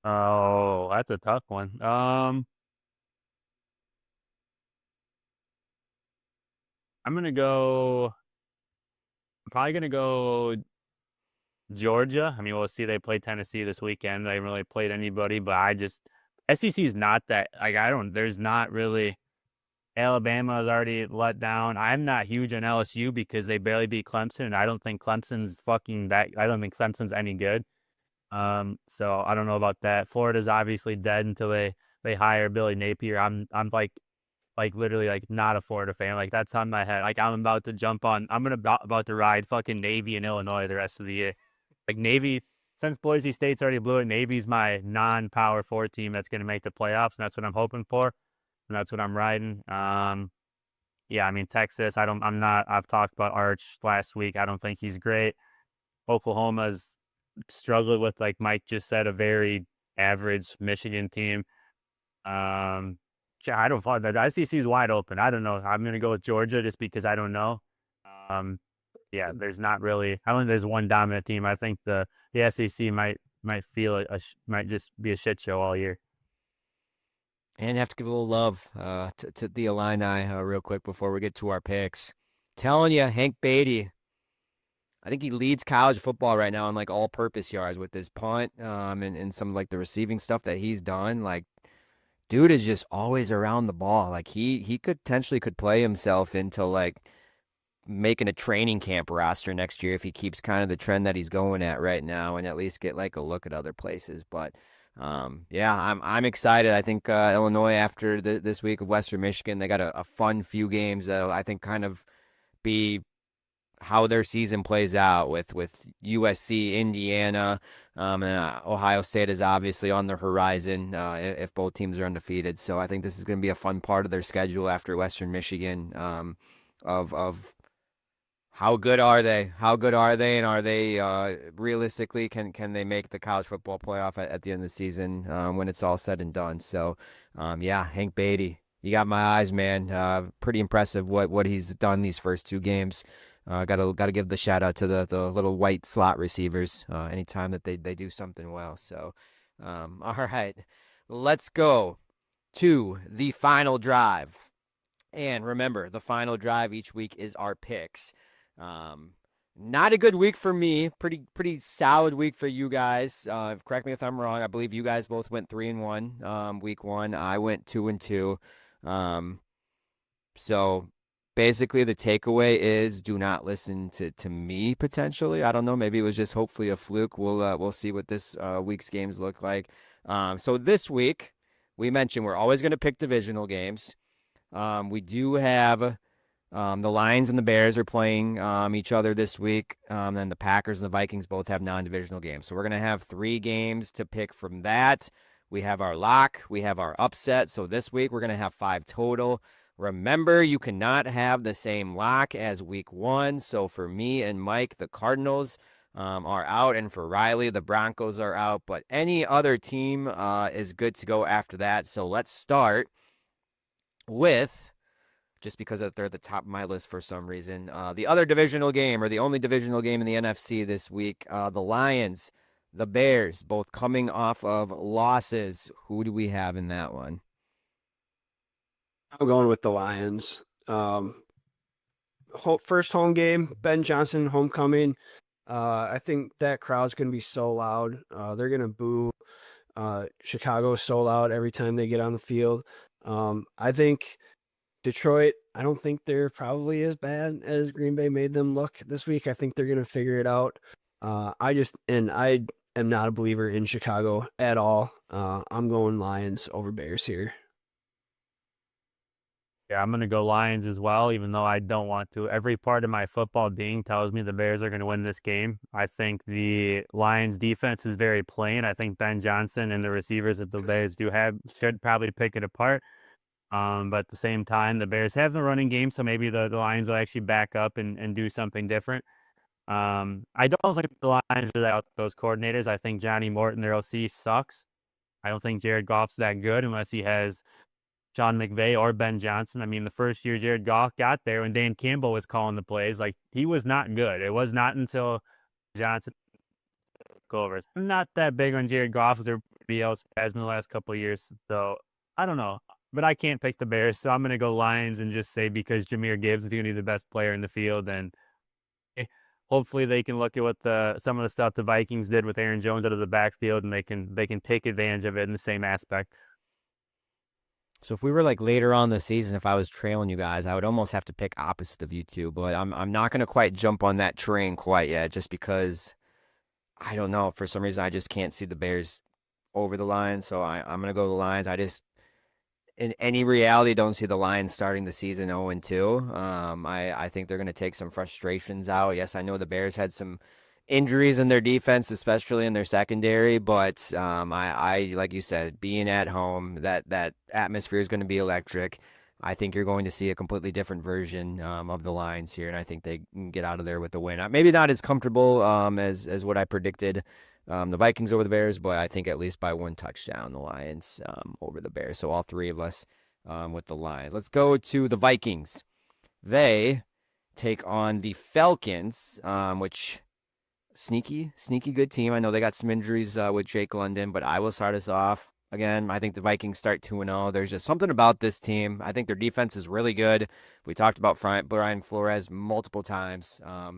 [SPEAKER 3] Oh, that's a tough one. I'm probably gonna go Georgia. I mean, we'll see. They play Tennessee this weekend. They haven't really played anybody, but SEC is not that, there's not really Alabama is already let down. I'm not huge on LSU because they barely beat Clemson, and I don't think Clemson's any good. So I don't know about that. Florida's obviously dead until they hire Billy Napier. I'm like literally like not a Florida fan. Like that's on my head. Like I'm about to jump on. About to ride fucking Navy in Illinois the rest of the year. Like Navy, since Boise State's already blew it, Navy's my non-power four team that's going to make the playoffs, and that's what I'm hoping for, and that's what I'm riding. Yeah, I mean Texas. I'm not. I've talked about Arch last week. I don't think he's great. Oklahoma's struggled with, like Mike just said, a very average Michigan team. I don't follow that. The SEC is wide open. I don't know. I'm gonna go with Georgia just because I don't know. Um, yeah, there's not really. I don't think there's one dominant team. I think the SEC might feel might just be a shit show all year.
[SPEAKER 1] And have to give a little love to the Illini real quick before we get to our picks. Telling you, Hank Beatty, I think he leads college football right now in like all-purpose yards with his punt and some like the receiving stuff that he's done. Like, dude is just always around the ball. Like he could potentially could play himself into like making a training camp roster next year if he keeps kind of the trend that he's going at right now and at least get like a look at other places. But yeah, I'm excited. I think Illinois after this week of Western Michigan, they got a fun few games that I think kind of be how their season plays out with USC, Indiana, and Ohio State is obviously on the horizon if both teams are undefeated. So I think this is going to be a fun part of their schedule after Western Michigan of how good are they? How good are they? And are they realistically can they make the college football playoff at the end of the season when it's all said and done? So yeah, Hank Beatty, you got my eyes, man. Pretty impressive what he's done these first two games. Gotta give the shout out to the little white slot receivers anytime that they do something well. So all right, let's go to the final drive. And remember, the final drive each week is our picks. Not a good week for me. Pretty solid week for you guys. Correct me if I'm wrong. I believe you guys both went 3-1 week one. I went 2-2. So basically the takeaway is do not listen to me potentially. I don't know. Maybe it was just hopefully a fluke. We'll see what this week's games look like. So this week we mentioned we're always going to pick divisional games. We do have the Lions and the Bears are playing each other this week. Then the Packers and the Vikings both have non-divisional games. So we're going to have 3 games to pick from that. We have our lock. We have our upset. So this week we're going to have 5 total. Remember, you cannot have the same lock as week 1. So for me and Mike, the Cardinals are out. And for Riley, the Broncos are out. But any other team is good to go after that. So let's start with, just because they're at the top of my list for some reason, the other divisional game, or the only divisional game in the NFC this week, the Lions, the Bears, both coming off of losses. Who do we have in that one?
[SPEAKER 2] I'm going with the Lions. First home game, Ben Johnson homecoming. I think that crowd's going to be so loud. They're going to boo. Chicago's so loud every time they get on the field. I think Detroit, I don't think they're probably as bad as Green Bay made them look this week. I think they're going to figure it out. I am not a believer in Chicago at all. I'm going Lions over Bears here.
[SPEAKER 3] Yeah, I'm going to go Lions as well, even though I don't want to. Every part of my football being tells me the Bears are going to win this game. I think the Lions defense is very plain. I think Ben Johnson and the receivers that the Bears do have should probably pick it apart. But at the same time, the Bears have the running game, so maybe the Lions will actually back up and do something different. I don't think the Lions are out those coordinators. I think Johnny Morton, their OC, sucks. I don't think Jared Goff's that good unless he has Sean McVay or Ben Johnson. I mean, the first year Jared Goff got there when Dan Campbell was calling the plays, like, he was not good. It was not until Johnson took over. I'm not that big on Jared Goff as everybody else has been the last couple of years. So I don't know. But I can't pick the Bears, so I'm going to go Lions and just say because Jahmyr Gibbs is going to be the best player in the field, and hopefully they can look at what some of the stuff the Vikings did with Aaron Jones out of the backfield, and they can take advantage of it in the same aspect.
[SPEAKER 1] So if we were like later on in the season, if I was trailing you guys, I would almost have to pick opposite of you two. But I'm not gonna quite jump on that train quite yet, just because I don't know. For some reason, I just can't see the Bears over the line. So I'm gonna go the Lions. I just in any reality don't see the Lions starting the season 0-2. I think they're gonna take some frustrations out. Yes, I know the Bears had some injuries in their defense, especially in their secondary. But I like you said, being at home, that atmosphere is going to be electric. I think you're going to see a completely different version of the Lions here, and I think they can get out of there with the win. Maybe not as comfortable as what I predicted. The Vikings over the Bears, but I think at least by one touchdown, the Lions over the Bears. So all three of us with the Lions. Let's go to the Vikings. They take on the Falcons, which sneaky good team. I know they got some injuries with Jake London, but I will start us off. Again, I think the Vikings start 2-0. There's just something about this team. I think their defense is really good. We talked about Brian Flores multiple times. I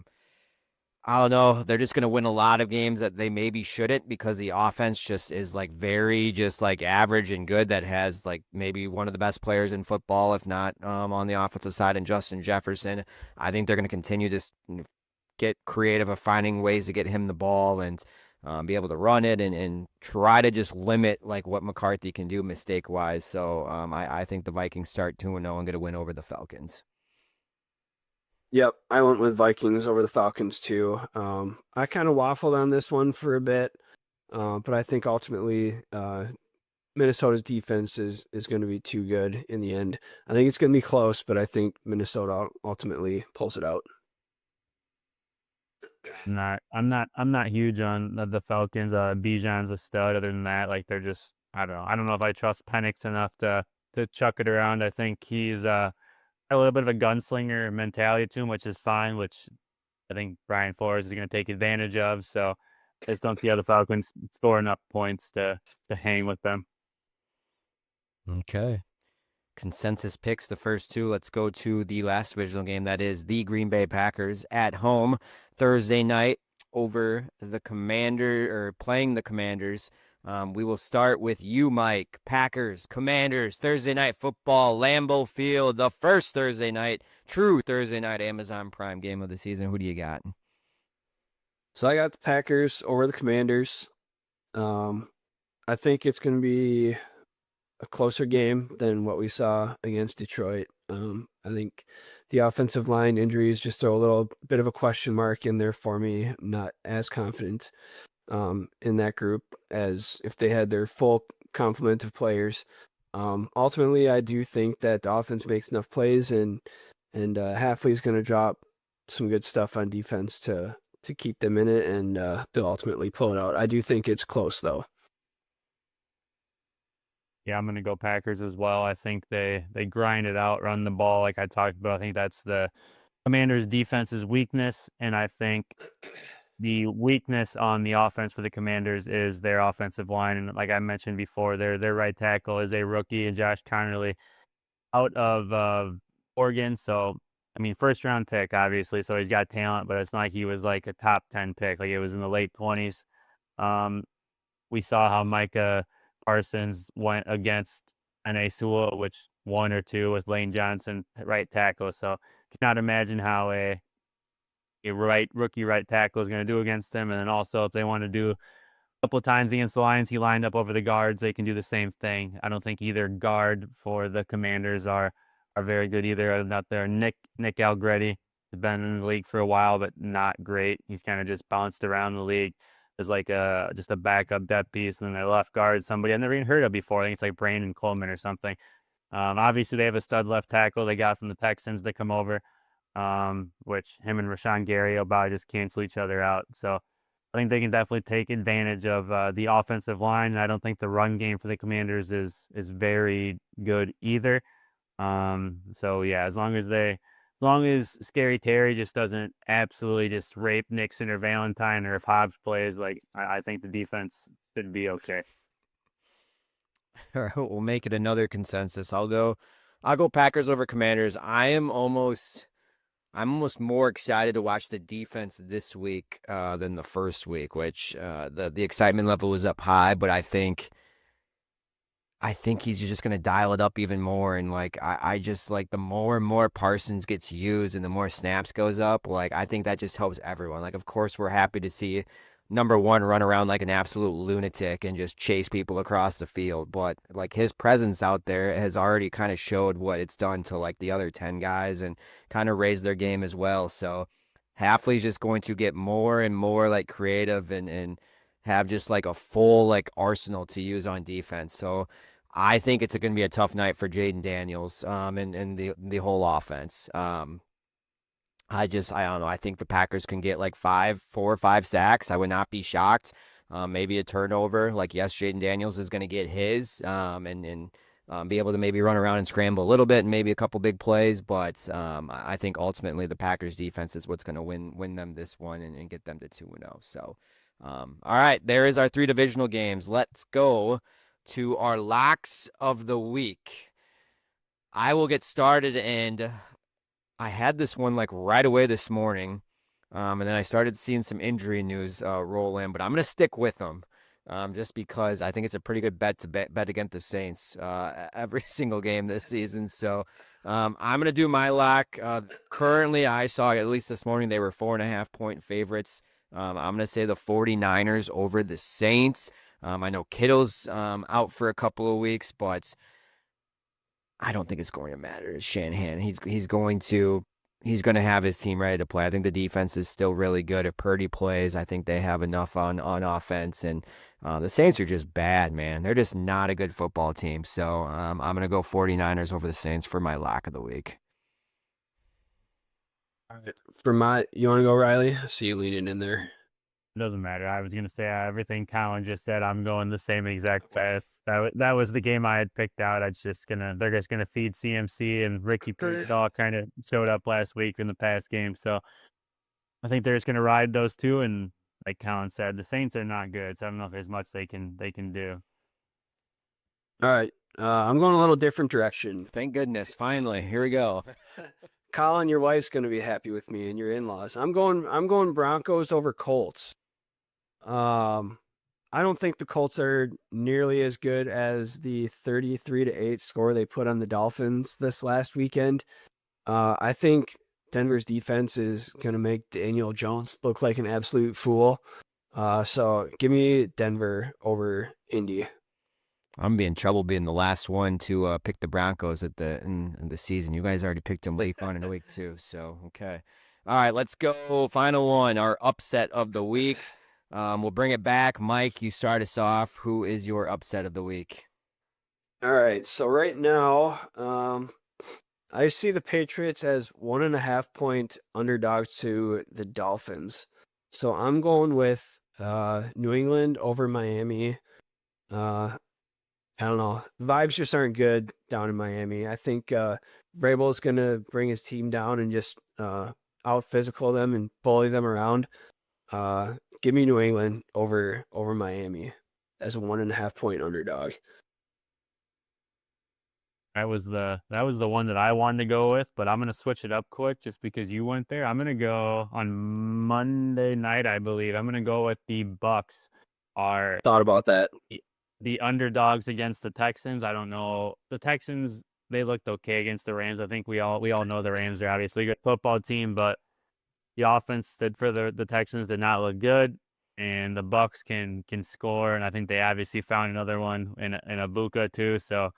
[SPEAKER 1] don't know. They're just going to win a lot of games that they maybe shouldn't because the offense just is like very just like average and good. That has like maybe one of the best players in football, if not on the offensive side, and Justin Jefferson. I think they're going to continue to get creative of finding ways to get him the ball and be able to run it and try to just limit like what McCarthy can do mistake wise. So I think the Vikings start 2-0 and get a win over the Falcons.
[SPEAKER 2] Yep, I went with Vikings over the Falcons too. I kind of waffled on this one for a bit, but I think ultimately Minnesota's defense is going to be too good in the end. I think it's going to be close, but I think Minnesota ultimately pulls it out.
[SPEAKER 3] I'm not huge on the Falcons. Bijan's a stud. Other than that, like they're just I don't know. I don't know if I trust Penix enough to chuck it around. I think he's a little bit of a gunslinger mentality to him, which is fine, which I think Brian Flores is going to take advantage of. So I just don't see how the Falcons score enough points to hang with them.
[SPEAKER 1] Okay. Consensus picks the first two. Let's go to the last divisional game. That is the Green Bay Packers at home Thursday night over the playing the Commanders. We will start with you, Mike. Packers, Commanders, Thursday night football, Lambeau Field, the first true Thursday night Amazon Prime game of the season. Who do you got?
[SPEAKER 2] So I got the Packers over the Commanders. I think it's going to be a closer game than what we saw against Detroit. I think the offensive line injuries just throw a little bit of a question mark in there for me. I'm not as confident in that group as if they had their full complement of players. Ultimately, I do think that the offense makes enough plays, and Halfley's going to drop some good stuff on defense to keep them in it, and they'll ultimately pull it out. I do think it's close, though.
[SPEAKER 3] Yeah, I'm going to go Packers as well. I think they grind it out, run the ball like I talked about. I think that's the Commanders' defense's weakness, and I think the weakness on the offense for the Commanders is their offensive line. And like I mentioned before, their right tackle is a rookie, and Josh Connerly out of Oregon. So, I mean, first round pick, obviously. So he's got talent, but it's not like he was like a top 10 pick. Like it was in the late 20s. We saw how Micah Parsons went against N.A. Sewell, which 1 or 2 with Lane Johnson right tackle. So cannot imagine how a rookie right tackle is going to do against him. And then also if they want to do a couple of times against the Lions, he lined up over the guards. They can do the same thing. I don't think either guard for the Commanders are very good either. Not there. Nick Algretti has been in the league for a while, but not great. He's kind of just bounced around the league as like just a backup depth piece. And then their left guard, somebody I've never even heard of before. I think it's like Brandon Coleman or something. Obviously, they have a stud left tackle they got from the Texans to come over, which him and Rashawn Gary will probably just cancel each other out. So I think they can definitely take advantage of the offensive line. I don't think the run game for the Commanders is very good either. So yeah, as long as Scary Terry just doesn't absolutely just rape Nixon or Valentine, or if Hobbs plays, like I think the defense should be okay.
[SPEAKER 1] All right, we'll make it another consensus. I'll go Packers over Commanders. I'm almost more excited to watch the defense this week than the first week, which the excitement level was up high. But I think I think he's just going to dial it up even more. And like, I just like the more and more Parsons gets used and the more snaps goes up, like, I think that just helps everyone. Like, of course, we're happy to see number one run around like an absolute lunatic and just chase people across the field. But like his presence out there has already kind of showed what it's done to like the other 10 guys and kind of raised their game as well. So Halfley's just going to get more and more like creative and have just like a full like arsenal to use on defense. So I think it's going to be a tough night for Jaden Daniels and the whole offense. I don't know. I think the Packers can get like 4 or 5 sacks. I would not be shocked. Maybe a turnover. Like, yes, Jaden Daniels is going to get his and be able to maybe run around and scramble a little bit and maybe a couple big plays. But I think ultimately the Packers defense is what's going to win them this one and get them to 2-0. So, all right, there is our 3 divisional games. Let's go to our locks of the week. I will get started, and I had this one like right away this morning, and then I started seeing some injury news roll in, but I'm gonna stick with them, just because I think it's a pretty good bet to bet against the Saints every single game this season. So I'm gonna do my lock. Currently, I saw at least this morning they were 4.5-point favorites. I'm gonna say the 49ers over the Saints. I know Kittle's out for a couple of weeks, but I don't think it's going to matter. It's Shanahan. He's going to have his team ready to play. I think the defense is still really good. If Purdy plays, I think they have enough on offense. And the Saints are just bad, man. They're just not a good football team. So I'm going to go 49ers over the Saints for my lock of the week.
[SPEAKER 2] All right. You want to go, Riley? I see you leaning in there.
[SPEAKER 3] It doesn't matter. I was gonna say everything Collin just said. I'm going the same exact best. That was the game I had picked out. They're just gonna feed CMC and Ricky Peart all kind of showed up last week in the past game. So I think they're just gonna ride those two. And like Collin said, the Saints are not good. So I don't know if there's much they can do.
[SPEAKER 2] All right. I'm going a little different direction.
[SPEAKER 1] Thank goodness. Finally, here we go.
[SPEAKER 2] Collin, your wife's going to be happy with me and your in-laws. I'm going Broncos over Colts. I don't think the Colts are nearly as good as the 33-8 score they put on the Dolphins this last weekend. I think Denver's defense is going to make Daniel Jones look like an absolute fool. So give me Denver over Indy.
[SPEAKER 1] I'm gonna be in trouble being the last one to pick the Broncos in the season. You guys already picked them week 1 and week 2, so okay. All right, let's go. Final one, our upset of the week. We'll bring it back. Mike, you start us off. Who is your upset of the week?
[SPEAKER 2] All right, so right now, I see the Patriots as 1.5-point underdogs to the Dolphins. So I'm going with New England over Miami. I don't know. Vibes just aren't good down in Miami. I think Vrabel's going to bring his team down and just out physical them and bully them around. Give me New England over Miami as a 1.5-point underdog.
[SPEAKER 3] That was the one that I wanted to go with, but I'm gonna switch it up quick just because you went there. I'm gonna go on Monday night, I believe. I'm gonna go with the Bucks.
[SPEAKER 2] Thought about that.
[SPEAKER 3] The underdogs against the Texans. I don't know. The Texans, they looked okay against the Rams. I think we all know the Rams are obviously a good football team, but the offense for the Texans did not look good, and the Bucks can score, and I think they obviously found another one in Ibuka too. So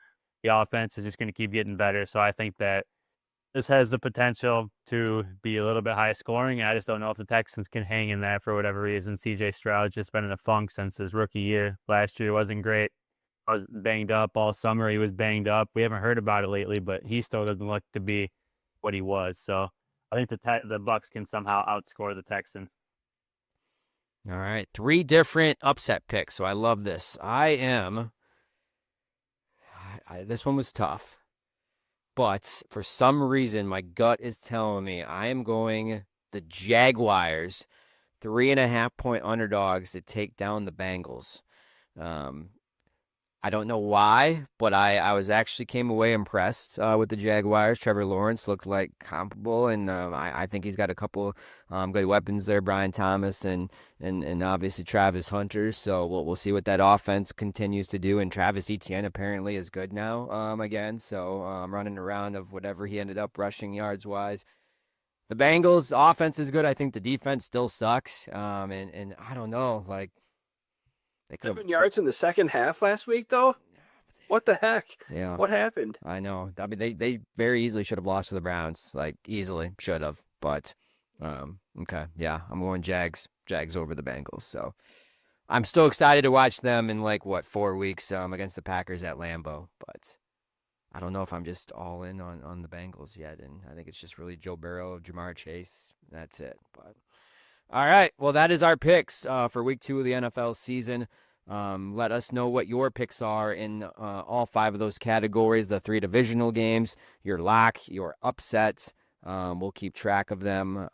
[SPEAKER 3] the offense is just going to keep getting better. So I think that this has the potential to be a little bit high scoring. And I just don't know if the Texans can hang in that for whatever reason. CJ Stroud's just been in a funk since his rookie year. Last year wasn't great. I was banged up all summer. He was banged up. We haven't heard about it lately, but he still doesn't look to be what he was. So I think the Bucks can somehow outscore the Texans.
[SPEAKER 1] All right, 3 different upset picks. So I love this. This one was tough. But for some reason, my gut is telling me I am going the Jaguars, 3.5-point underdogs to take down the Bengals. I don't know why, but I was actually came away impressed with the Jaguars. Trevor Lawrence looked like comparable, and I think he's got a couple good weapons there, Brian Thomas and obviously Travis Hunter. So we'll see what that offense continues to do. And Travis Etienne apparently is good now again. So running around of whatever he ended up rushing yards wise. The Bengals offense is good. I think the defense still sucks. And I don't know, like they could
[SPEAKER 2] 7 yards in the second half last week, though. What the heck?
[SPEAKER 1] Yeah.
[SPEAKER 2] What happened?
[SPEAKER 1] I know. I mean, they very easily should have lost to the Browns. Like, easily should have. But, okay. Yeah, I'm going Jags over the Bengals. So, I'm still excited to watch them in, 4 weeks against the Packers at Lambeau. But I don't know if I'm just all in on the Bengals yet. And I think it's just really Joe Burrow, Jamar Chase. That's it. But, all right. Well, that is our picks for week 2 of the NFL season. Let us know what your picks are in all 5 of those categories, the 3 divisional games, your lock, your upsets. We'll keep track of them.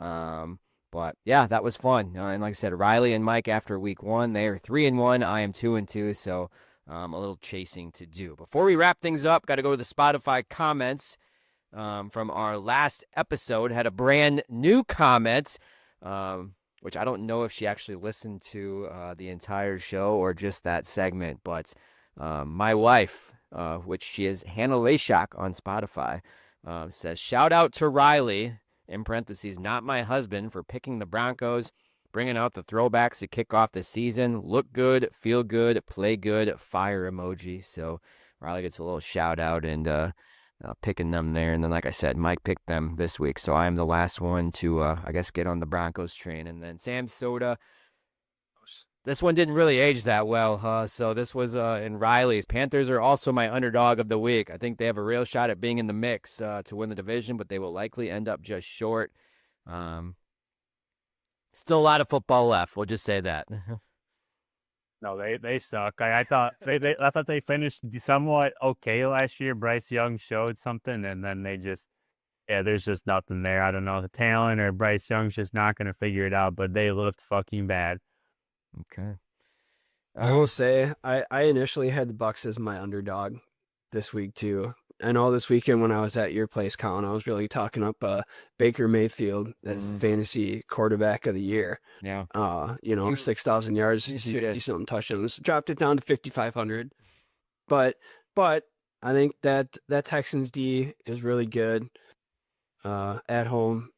[SPEAKER 1] But yeah, that was fun. And like I said, Riley and Mike after week 1, they are 3-1. I am 2-2. So a little chasing to do. Before we wrap things up, got to go to the Spotify comments from our last episode. Had a brand new comment. Which I don't know if she actually listened to the entire show or just that segment, but my wife, which she is Hannah Layshak on Spotify, says, shout out to Riley, in parentheses, not my husband, for picking the Broncos, bringing out the throwbacks to kick off the season. Look good, feel good, play good, fire emoji. So Riley gets a little shout out and picking them there. And then, like I said, Mike picked them this week. So I am the last one to, I guess, get on the Broncos train. And then Sam Soda, this one didn't really age that well. So this was in Riley's. Panthers are also my underdog of the week. I think they have a real shot at being in the mix to win the division, but they will likely end up just short. Still a lot of football left. We'll just say that.
[SPEAKER 3] No, they suck. I thought they finished somewhat okay last year. Bryce Young showed something, and then there's just nothing there. I don't know the talent, or Bryce Young's just not going to figure it out. But they looked fucking bad.
[SPEAKER 1] Okay.
[SPEAKER 2] I will say I initially had the Bucks as my underdog this week too. I know this weekend when I was at your place, Colin, I was really talking up Baker Mayfield as fantasy quarterback of the year.
[SPEAKER 1] Yeah.
[SPEAKER 2] 6,000 yards, decent touchdowns. Dropped it down to 5,500. But I think that Texans D is really good. At home,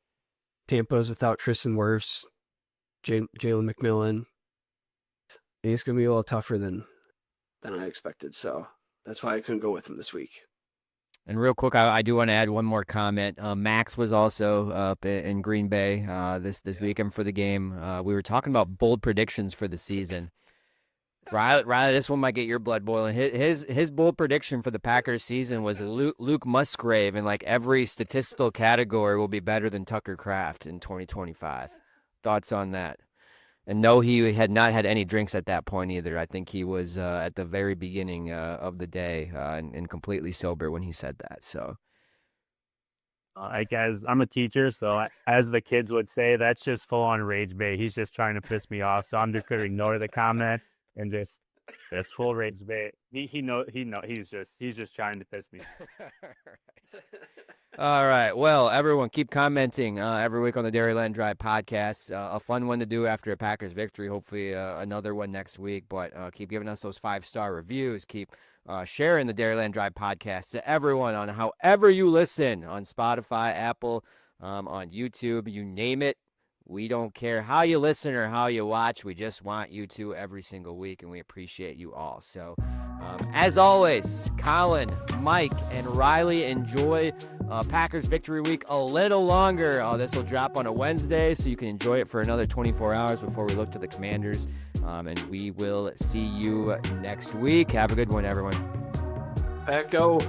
[SPEAKER 2] Tampa's without Tristan Wirfs, Jalen McMillan. It's gonna be a little tougher than I expected. So that's why I couldn't go with him this week.
[SPEAKER 1] And real quick, I do want to add one more comment. Max was also up in Green Bay this weekend for the game. We were talking about bold predictions for the season. Riley, this one might get your blood boiling. His bold prediction for the Packers season was Luke Musgrave in every statistical category will be better than Tucker Kraft in 2025. Thoughts on that? And no, he had not had any drinks at that point either. I think he was at the very beginning of the day and completely sober when he said that. So,
[SPEAKER 3] I guess I'm a teacher, so as the kids would say, that's just full on rage bait. He's just trying to piss me off, so I'm just gonna ignore the comment and just full rage bait. He knows he's just trying to piss me off.
[SPEAKER 1] All right. Well, everyone, keep commenting every week on the Dairyland Drive podcast. A fun one to do after a Packers victory. Hopefully another one next week. But keep giving us those 5-star reviews. Keep sharing the Dairyland Drive podcast to everyone on however you listen, on Spotify, Apple, on YouTube, you name it. We don't care how you listen or how you watch. We just want you to every single week, and we appreciate you all. So, as always, Collin, Mike, and Riley, enjoy Packers victory week a little longer. This will drop on a Wednesday, so you can enjoy it for another 24 hours before we look to the Commanders. And we will see you next week. Have a good one, everyone.
[SPEAKER 2] Pack go.